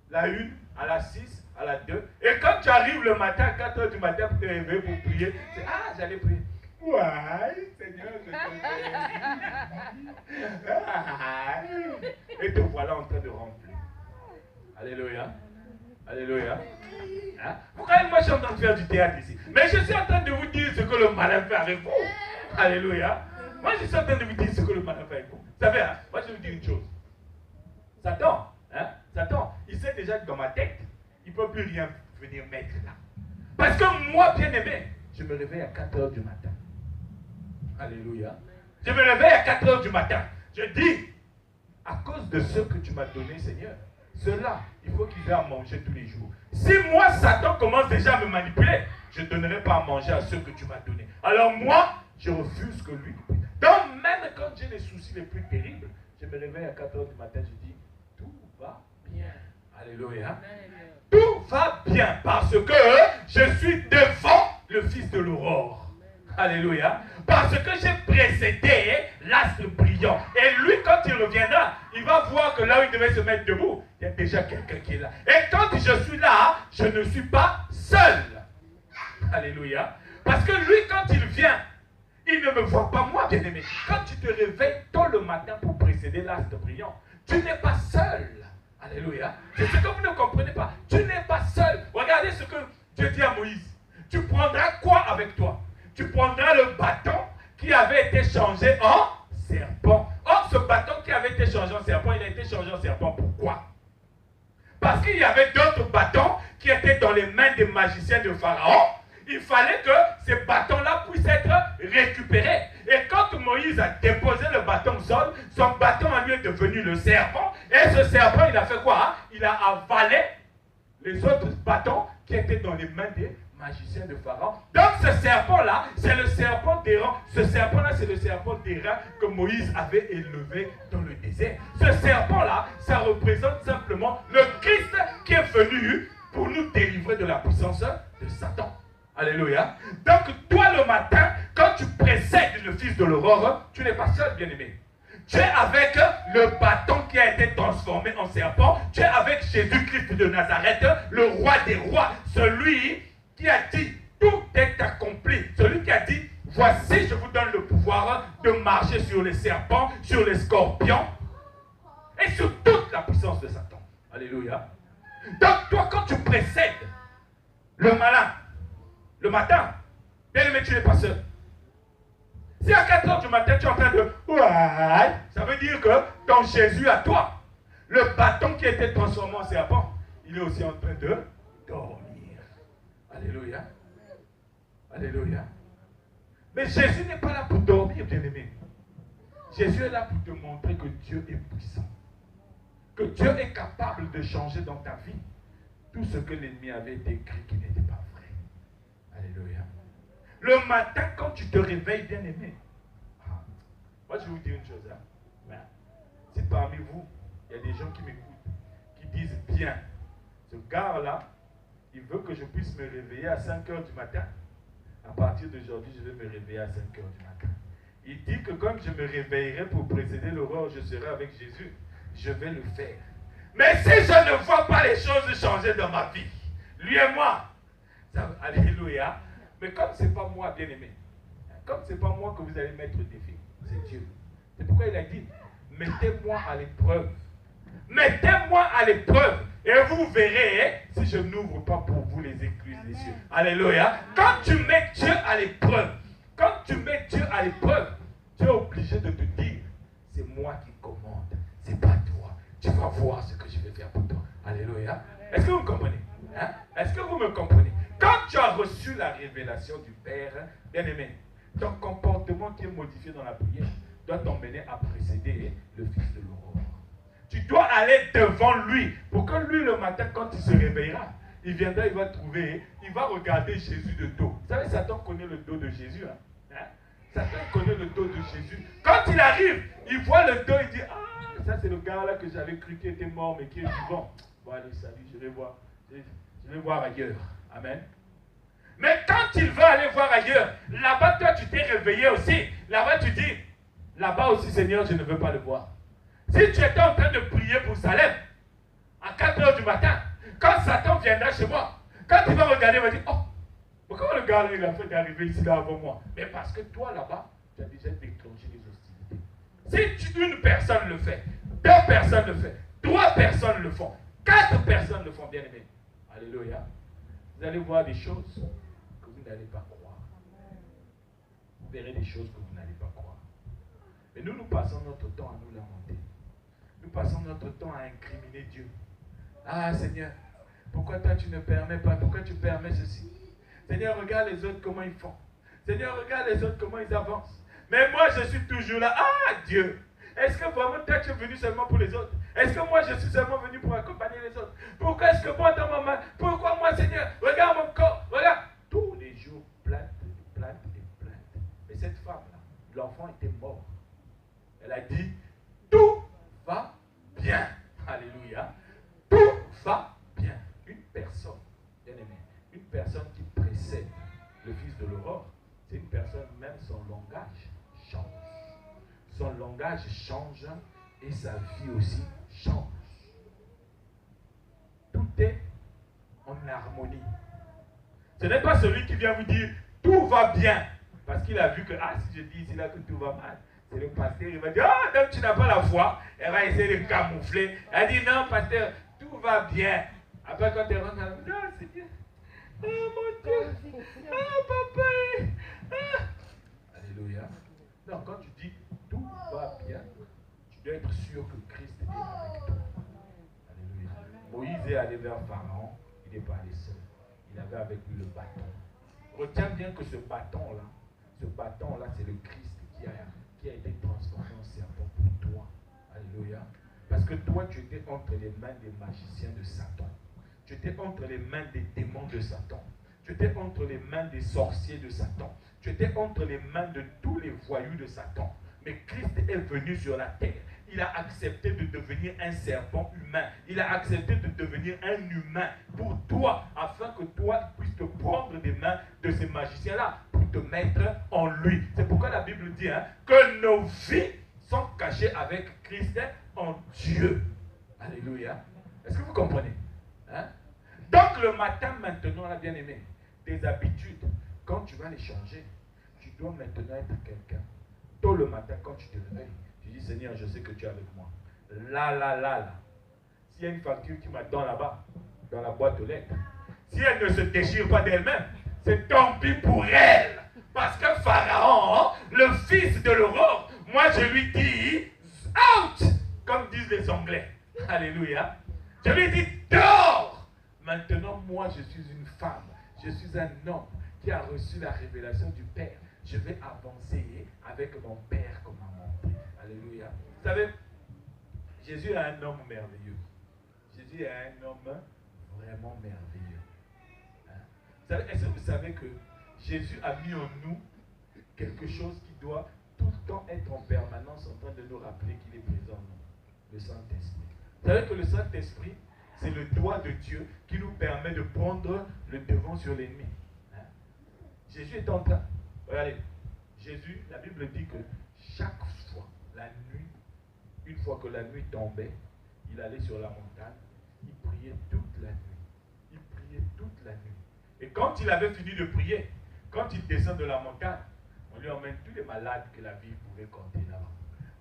la 1 à la 6 à la 2. Et quand tu arrives le matin, à 4h du matin pour te réveiller pour prier, c'est ah, j'allais prier. Ouais, Seigneur, je te Et te voilà en train de remplir. Alléluia. Alléluia. Hein? Pourquoi moi je suis en train de faire du théâtre ici? Mais je suis en train de vous dire ce que le malin fait avec vous. Alléluia. Moi je suis en train de vous dire ce que le malin fait avec vous. Vous savez, hein? Moi je vais vous dire une chose. Satan, il sait déjà que dans ma tête, il ne peut plus rien venir mettre là. Parce que moi, bien aimé, je me réveille à 4h du matin. Alléluia. Je me réveille à 4h du matin. Je dis, à cause de ce que tu m'as donné, Seigneur, ceux-là, il faut qu'ils aient à manger tous les jours. Si moi, Satan commence déjà à me manipuler, je ne donnerai pas à manger à ceux que tu m'as donnés. Alors moi, je refuse que lui. Donc même quand j'ai les soucis les plus terribles, je me réveille à 4h du matin, je dis, tout va bien. Alléluia. Tout va bien parce que je suis devant le Fils de l'aurore. Alléluia. Parce que j'ai précédé l'astre brillant. Et lui, quand il reviendra, il va voir que là où il devait se mettre debout, il y a déjà quelqu'un qui est là. Et quand je suis là, je ne suis pas seul. Alléluia. Parce que lui, quand il vient, il ne me voit pas moi, bien aimé. Quand tu te réveilles tôt le matin pour précéder l'astre brillant, tu n'es pas seul. Alléluia. C'est ce que vous ne comprenez pas. Tu n'es pas seul. Regardez ce que Dieu dit à Moïse. Tu prendras quoi avec toi? Tu prendras le bâton qui avait été changé en serpent. Or, ce bâton qui avait été changé en serpent, il a été changé en serpent. Pourquoi? Parce qu'il y avait d'autres bâtons qui étaient dans les mains des magiciens de Pharaon. Il fallait que ces bâtons-là puissent être récupérés. Et quand Moïse a déposé le bâton au sol, son bâton en lui est devenu le serpent. Et ce serpent, il a fait quoi? Il a avalé les autres bâtons qui étaient dans les mains des magiciens de Pharaon. Donc ce serpent-là, c'est le serpent d'airain. Ce serpent-là, c'est le serpent d'airain que Moïse avait élevé dans le désert. Ce serpent-là, ça représente simplement le Christ qui est venu pour nous délivrer de la puissance de Satan. Alléluia. Donc toi le matin, quand tu précèdes le Fils de l'aurore, tu n'es pas seul, bien-aimé. Tu es avec le bâton qui a été transformé en serpent. Tu es avec Jésus-Christ de Nazareth, le roi des rois. Celui qui a dit, tout est accompli. Celui qui a dit, voici, je vous donne le pouvoir de marcher sur les serpents, sur les scorpions et sur toute la puissance de Satan. Alléluia. Donc, toi, quand tu précèdes le malin, le matin, bien aimé, tu n'es pas seul. Si à 4 heures du matin, tu es en train de... Ouais, ça veut dire que ton Jésus à toi, le bâton qui a été transformé en serpent, il est aussi en train de dormir. Alléluia. Alléluia. Mais Jésus n'est pas là pour dormir, bien-aimé. Jésus est là pour te montrer que Dieu est puissant. Que Dieu est capable de changer dans ta vie tout ce que l'ennemi avait décrit qui n'était pas vrai. Alléluia. Le matin, quand tu te réveilles, bien-aimé, moi je vais vous dire une chose. C'est parmi vous, il y a des gens qui m'écoutent, qui disent bien, ce gars-là, il veut que je puisse me réveiller à 5 heures du matin. À partir d'aujourd'hui, je vais me réveiller à 5 heures du matin. Il dit que quand je me réveillerai pour précéder l'aurore, je serai avec Jésus. Je vais le faire. Mais si je ne vois pas les choses changer dans ma vie, lui et moi, ça, alléluia. Mais comme ce n'est pas moi, bien-aimé, comme ce n'est pas moi que vous allez mettre au défi, c'est Dieu. C'est pourquoi il a dit, mettez-moi à l'épreuve. Mettez-moi à l'épreuve. Et vous verrez si je n'ouvre pas pour vous les écluses des cieux. Alléluia. Quand tu mets Dieu à l'épreuve, tu es obligé de te dire, c'est moi qui commande, c'est pas toi. Tu vas voir ce que je vais faire pour toi. Alléluia. Est-ce que vous me comprenez? Est-ce que vous me comprenez? Quand tu as reçu la révélation du Père, bien-aimé, ton comportement qui est modifié dans la prière doit t'emmener à précéder le Fils de l'aurore. Tu dois aller devant lui pour que lui, le matin, quand il se réveillera, il viendra, il va trouver, il va regarder Jésus de dos. Vous savez, Satan connaît le dos de Jésus. Satan connaît le dos de Jésus. Quand il arrive, il voit le dos, il dit, ah, ça c'est le gars là que j'avais cru qu'il était mort, mais qui est vivant. Bon, allez, salut, je vais voir ailleurs. Amen. Mais quand il va aller voir ailleurs, là-bas, toi, tu t'es réveillé aussi. Là-bas, tu dis, là-bas aussi, Seigneur, je ne veux pas le voir. Si tu étais en train de prier pour Salem, à 4 heures du matin, quand Satan viendra chez moi, quand il va regarder, il va dire, oh, pourquoi le gars, il a fait d'arriver ici, là, avant moi? Mais parce que toi, là-bas, tu as déjà déclenché les hostilités. Si une personne le fait, 2 personnes le font, 3 personnes le font, 4 personnes le font, bien aimé. Alléluia. Vous allez voir des choses que vous n'allez pas croire. Vous verrez des choses que vous n'allez pas croire. Mais nous passons notre temps à nous lamenter. Nous passons notre temps à incriminer Dieu. Ah Seigneur, pourquoi toi tu ne permets pas? Pourquoi tu permets ceci? Seigneur, regarde les autres comment ils font. Seigneur, regarde les autres comment ils avancent. Mais moi je suis toujours là. Ah Dieu, est-ce que vraiment toi tu es venu seulement pour les autres? Est-ce que moi je suis seulement venu pour accompagner les autres? Pourquoi est-ce que moi dans ma main? Pourquoi moi Seigneur? Regarde mon corps, regarde. Tous les jours, plainte et plainte et plainte. Mais cette femme-là, l'enfant était mort. Elle a dit, tout va bien. Alléluia. Tout va bien. Une personne, bien aimée, une personne qui précède le Fils de l'aurore, c'est une personne, même son langage change. Son langage change et sa vie aussi change. Tout est en harmonie. Ce n'est pas celui qui vient vous dire, tout va bien. Parce qu'il a vu que, ah, si je dis ici là que tout va mal, c'est le pasteur, il va dire, ah, donc tu n'as pas la foi. Elle va essayer de camoufler. Elle dit, non, pasteur, tout va bien. Après, quand elle rentre, elle dit, ah, c'est bien. Oh mon Dieu. Ah, papa. Ah. Alléluia. Donc, quand tu dis, tout va bien, tu dois être sûr que Christ est avec toi. Alléluia. Moïse est allé vers Pharaon, il n'est pas allé seul. Il avait avec lui le bâton. Retiens bien que ce bâton-là, c'est le Christ qui a été transformé en serpent pour toi. Alléluia. Parce que toi, tu étais entre les mains des magiciens de Satan. Tu étais entre les mains des démons de Satan. Tu étais entre les mains des sorciers de Satan. Tu étais entre les mains de tous les voyous de Satan. Mais Christ est venu sur la terre. Il a accepté de devenir un serpent humain. Il a accepté de devenir un humain pour toi, afin que toi puisses te prendre des mains de ces magiciens-là pour te mettre en lui. C'est pourquoi la Bible dit que nos vies sont cachés avec Christ en Dieu. Alléluia. Est-ce que vous comprenez? Hein? Donc le matin maintenant, là, bien aimé, tes habitudes, quand tu vas les changer, tu dois maintenant être quelqu'un. Tôt le matin, quand tu te réveilles, tu dis Seigneur, je sais que tu es avec moi. Là. S'il y a une facture qui m'attend là-bas, dans la boîte aux lettres, si elle ne se déchire pas d'elle-même, c'est tant pis pour elle. Parce que Pharaon, le fils de l'aurore, moi je lui dis out, comme disent les Anglais. Alléluia. Je lui dis dehors. Maintenant, moi je suis une femme, je suis un homme qui a reçu la révélation du Père. Je vais avancer avec mon Père comme un monté. Alléluia. Vous savez, Jésus est un homme merveilleux. Jésus est un homme vraiment merveilleux. Hein? Est-ce que vous savez que Jésus a mis en nous quelque chose qui doit tout le temps être en permanence en train de nous rappeler qu'il est présent en nous? Le Saint-Esprit. Vous savez que le Saint-Esprit, c'est le doigt de Dieu qui nous permet de prendre le devant sur l'ennemi. Hein? Jésus est en train. Regardez, Jésus, la Bible dit que chaque fois, la nuit, une fois que la nuit tombait, il allait sur la montagne, il priait toute la nuit. Il priait toute la nuit. Et quand il avait fini de prier, quand il descend de la montagne, on lui emmène tous les malades que la vie pouvait compter là-bas.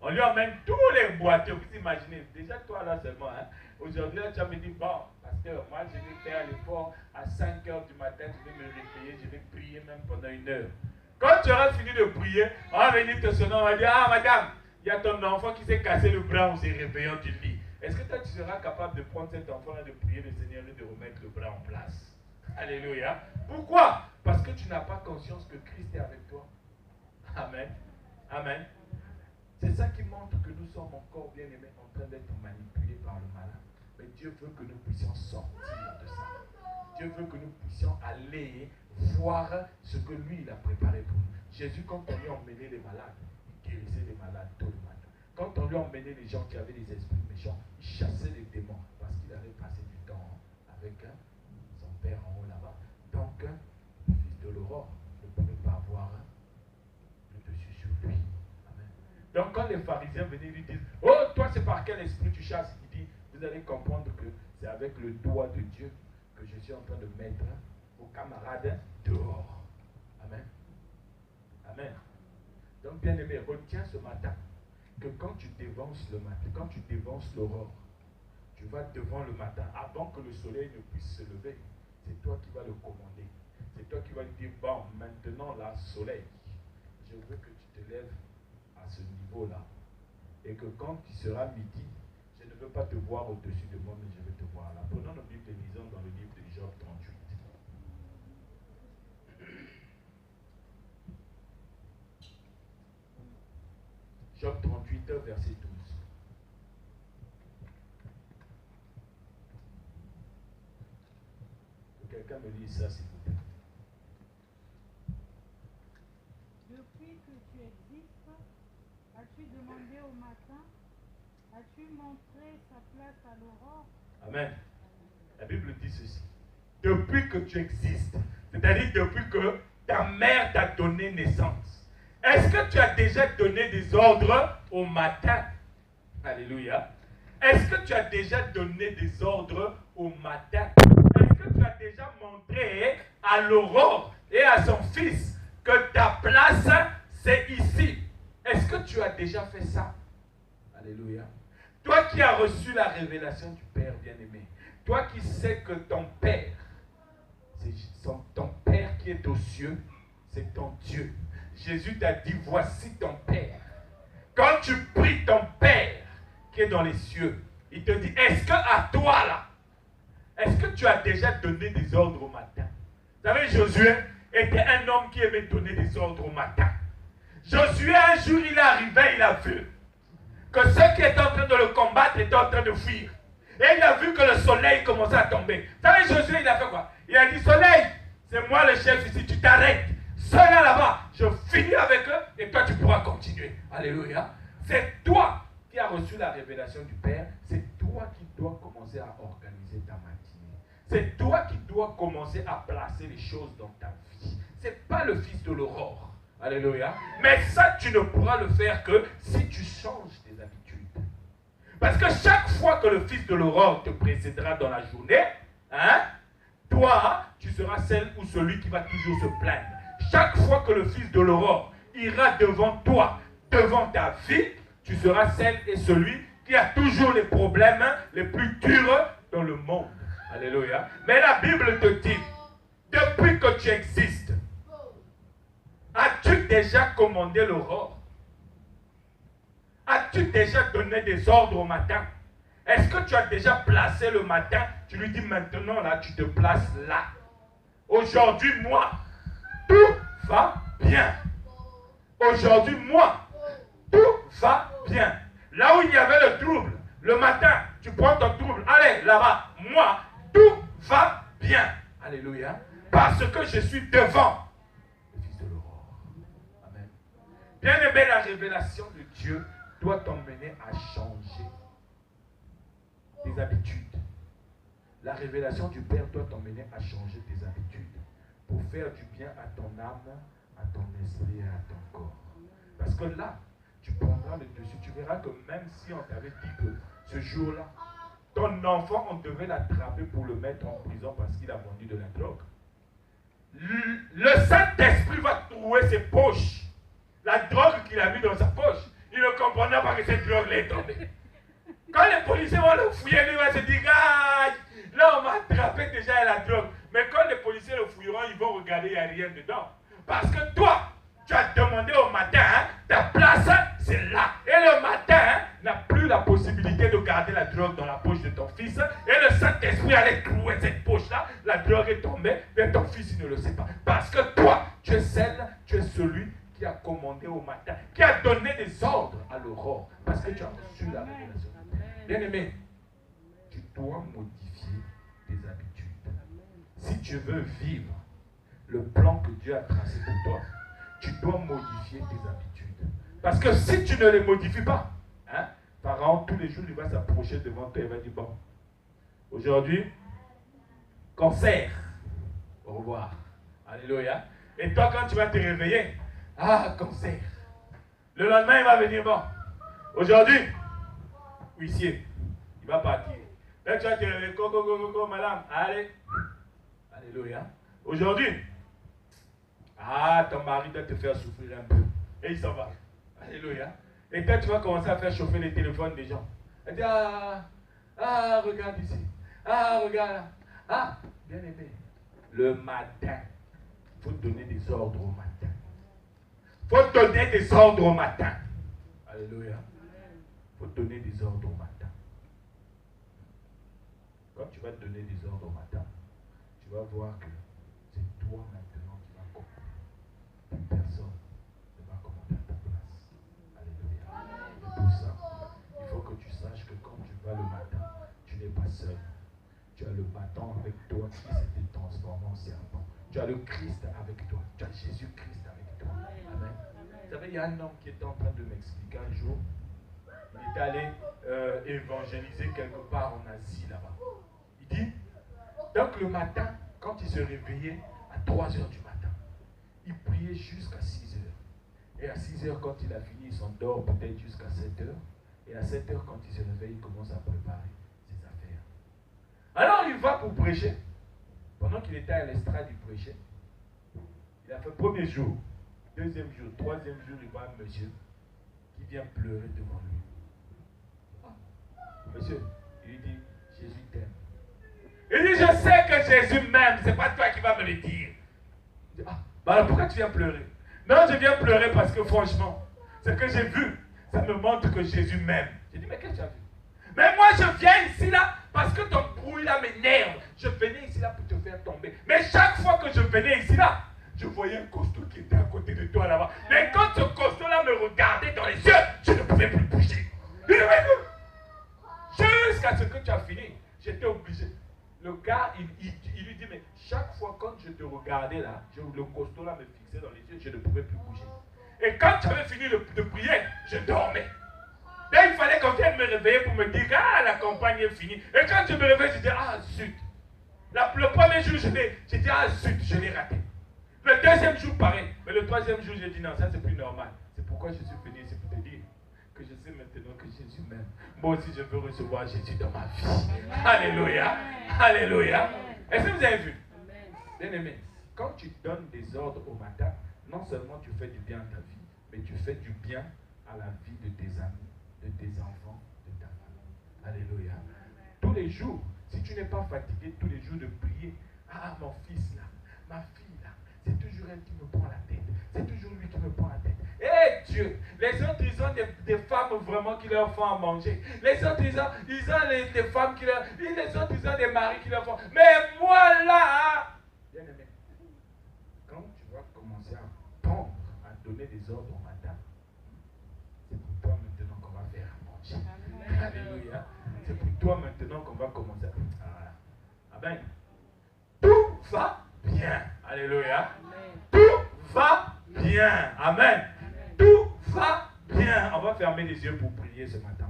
On lui emmène tous les boiteux. Vous imaginez, déjà toi là seulement, hein? Aujourd'hui tu vas me dire, bon, pasteur, moi je vais faire l'effort à 5 h du matin, je vais me réveiller, je vais prier même pendant 1 heure. Quand tu auras fini de prier, on va venir te sonner, on va dire, ah madame, il y a ton enfant qui s'est cassé le bras, on s'est réveillé, du lit. Est-ce que toi tu seras capable de prendre cet enfant et de prier le Seigneur et de remettre le bras en place? Alléluia. Pourquoi? Parce que tu n'as pas conscience que Christ est avec toi. Amen. Amen. C'est ça qui montre que nous sommes encore bien aimés en train d'être manipulés par le malin. Mais Dieu veut que nous puissions sortir de ça. Dieu veut que nous puissions aller voir ce que lui il a préparé pour nous. Jésus, quand on lui emmenait les malades, il guérissait les malades tôt le matin. Quand on lui emmenait les gens qui avaient des esprits méchants, il chassait les démons parce qu'il avait passé du temps avec son Père en haut là-bas. Donc, le fils de l'aurore ne pouvait pas avoir le dessus sur lui. Amen. Donc, quand les pharisiens venaient lui dire, oh, toi, c'est par quel esprit tu chasses? Il dit, vous allez comprendre que c'est avec le doigt de Dieu que je suis en train de mettre vos camarades dehors. Amen. Amen. Donc, bien aimé, retiens ce matin que quand tu dévances le matin, quand tu dévances l'aurore, tu vas devant le matin, avant que le soleil ne puisse se lever, c'est toi qui vas le commander. C'est toi qui vas lui dire, bon, maintenant là, soleil, je veux que tu te lèves à ce niveau-là. Et que quand il sera midi, je ne veux pas te voir au-dessus de moi, mais je vais te voir là. Prenons nos Bibles et lisons dans le livre de Job 38. Job 38, verset 12. Que quelqu'un me lise ça, s'il vous plaît. Depuis que tu existes, as-tu demandé au matin? As-tu montré sa place à l'aurore? Amen. La Bible dit ceci. Depuis que tu existes, c'est-à-dire depuis que ta mère t'a donné naissance, est-ce que tu as déjà donné des ordres au matin? Alléluia. Est-ce que tu as déjà donné des ordres au matin? Est-ce que tu as déjà montré à l'aurore et à son fils que ta place, c'est ici? Est-ce que tu as déjà fait ça? Alléluia. Toi qui as reçu la révélation du Père bien-aimé, toi qui sais que ton Père, c'est ton Père qui est aux cieux, c'est ton Dieu. Jésus t'a dit, voici ton Père. Quand tu pries ton Père qui est dans les cieux, il te dit, est-ce que à toi là, est-ce que tu as déjà donné des ordres au matin? Vous savez, Josué était un homme qui aimait donner des ordres au matin. Josué, un jour, il est arrivé, il a vu que ceux qui étaient en train de le combattre étaient en train de fuir. Et il a vu que le soleil commençait à tomber. Vous savez, Josué, il a fait quoi? Il a dit, soleil, c'est moi le chef ici, tu t'arrêtes. Ceux-là là-bas, je finis avec eux et toi tu pourras continuer. Alléluia. C'est toi qui as reçu la révélation du Père. C'est toi qui dois commencer à organiser ta matinée. C'est toi qui dois commencer à placer les choses dans ta vie. Ce n'est pas le fils de l'aurore. Alléluia. Mais ça, tu ne pourras le faire que si tu changes tes habitudes. Parce que chaque fois que le fils de l'aurore te précédera dans la journée, hein, toi, tu seras celle ou celui qui va toujours se plaindre. Chaque fois que le fils de l'aurore ira devant toi, devant ta vie, tu seras celle et celui qui a toujours les problèmes les plus durs dans le monde. Alléluia. Mais la Bible te dit, depuis que tu existes, as-tu déjà commandé l'aurore? As-tu déjà donné des ordres au matin? Est-ce que tu as déjà placé le matin? Tu lui dis maintenant, là, tu te places là. Aujourd'hui, moi, tout va bien. Aujourd'hui, moi, tout va bien. Là où il y avait le trouble, le matin, tu prends ton trouble. Allez, là-bas, moi, tout va bien. Alléluia. Parce que je suis devant le fils de l'aurore. Amen. Bien aimé, la révélation de Dieu doit t'emmener à changer tes habitudes. La révélation du Père doit t'emmener à changer tes habitudes pour faire du bien à ton âme, à ton esprit et à ton corps. Parce que là, tu prendras le dessus. Tu verras que même si on t'avait dit que ce jour-là, ton enfant, on devait l'attraper pour le mettre en prison parce qu'il a vendu de la drogue. Le Saint-Esprit va trouver ses poches. La drogue qu'il a mis dans sa poche. Il ne comprenait pas que cette drogue l'est tombée. Quand les policiers vont le fouiller, lui va se dire, ah, là on m'a attrapé déjà la drogue. Mais quand les policiers le fouilleront, ils vont regarder, il n'y a rien dedans. Parce que toi, tu as demandé au matin, hein, ta place, c'est là. Et le matin, hein, n'a plus la possibilité de garder la drogue dans la poche de ton fils. Et le Saint-Esprit allait clouer cette poche-là. La drogue est tombée, mais ton fils, il ne le sait pas. Parce que toi, tu es celle, tu es celui qui a commandé au matin, qui a donné des ordres à l'aurore. Parce que tu as reçu la révélation. Bien-aimé, tu dois modifier tes habitudes. Si tu veux vivre le plan que Dieu a tracé pour toi, tu dois modifier tes habitudes. Parce que si tu ne les modifies pas, hein, Pharaon, tous les jours, il va s'approcher devant toi et va dire, bon, aujourd'hui, cancer, au revoir. Alléluia. Et toi, quand tu vas te réveiller, ah, cancer. Le lendemain, il va venir, bon, aujourd'hui, huissier, il va partir. Là, tu vas te réveiller, go, madame, allez. Alléluia. Aujourd'hui, ah, ton mari doit te faire souffrir un peu. Et il s'en va. Alléluia. Et toi, tu vas commencer à faire chauffer les téléphones des gens. Elle dit, ah, regarde ici. Ah, regarde là. Ah, bien aimé. Le matin, il faut donner des ordres au matin. Il faut donner des ordres au matin. Alléluia. Il faut donner des ordres au matin. Quand tu vas donner des ordres au matin, tu vas voir que c'est toi maintenant qui vas commander. Une personne ne va commander à ta place. Alléluia. Et pour ça, il faut que tu saches que quand tu vas le matin, tu n'es pas seul. Tu as le bâton avec toi qui s'était transformé en serpent. Tu as le Christ avec toi. Tu as Jésus-Christ avec toi. Amen. Vous savez, il y a un homme qui était en train de m'expliquer un jour. Il est allé évangéliser quelque part en Asie là-bas. Il dit, donc le matin, quand il se réveillait à 3 heures du matin, il priait jusqu'à 6 heures. Et à 6 heures, quand il a fini, il s'endort peut-être jusqu'à 7 heures. Et à 7 heures, quand il se réveille, il commence à préparer ses affaires. Alors il va pour prêcher. Pendant qu'il était à l'estrade, il prêchait. Il a fait premier jour, deuxième jour, troisième jour, il voit un monsieur qui vient pleurer devant lui. Ah, monsieur, il lui dit, Jésus t'aime. Il dit, je sais que Jésus m'aime, c'est pas toi qui vas me le dire. Il dit, ah, bah alors pourquoi tu viens pleurer? Non, je viens pleurer parce que franchement, ce que j'ai vu, ça me montre que Jésus m'aime. J'ai dit, mais qu'est-ce que tu as vu? Mais moi je viens ici là, parce que ton bruit là m'énerve. Je venais ici là pour te faire tomber. Mais chaque fois que je venais ici là, je voyais un costaud qui était à côté de toi là-bas. Mais quand ce costaud là me regardait dans les yeux, je ne pouvais plus bouger. Jusqu'à ce que tu as fini, j'étais obligé. Le gars, il lui dit, mais chaque fois quand je te regardais là, le costaud là me fixait dans les yeux, je ne pouvais plus bouger. Et quand tu avais fini de prier, je dormais. Là, il fallait qu'on vienne me réveiller pour me dire, ah, la campagne est finie. Et quand je me réveille, je dis, ah, zut. Le premier jour, j'ai dit, ah, zut, je l'ai raté. Le deuxième jour, pareil. Mais le troisième jour, j'ai dit non, ça c'est plus normal. C'est pourquoi je suis venu ici pour te dire que je sais maintenant que Jésus m'aime. Moi aussi, je veux recevoir Jésus dans ma vie. Alléluia. Alléluia. Est-ce que vous avez vu? Bien aimé, quand tu donnes des ordres au matin, non seulement tu fais du bien à ta vie, mais tu fais du bien à la vie de tes amis, de tes enfants, de ta famille. Alléluia. Tous les jours, si tu n'es pas fatigué tous les jours de prier, ah mon fils là, ma fille là, c'est toujours elle qui me prend la tête, c'est toujours lui qui me prend la tête. Eh Dieu, les autres ils ont des femmes vraiment qui leur font à manger, les autres ils ont des femmes qui leur, les autres ils ont des maris qui leur font, mais moi là, bien aimé, quand tu vas commencer à prendre, à donner des ordres au matin, c'est pour toi maintenant qu'on va faire à manger. Alléluia. C'est pour toi maintenant qu'on va commencer. Voilà. Amen. Tout va bien. Alléluia. Tout va bien. Amen. Tout va bien. On va fermer les yeux pour prier ce matin.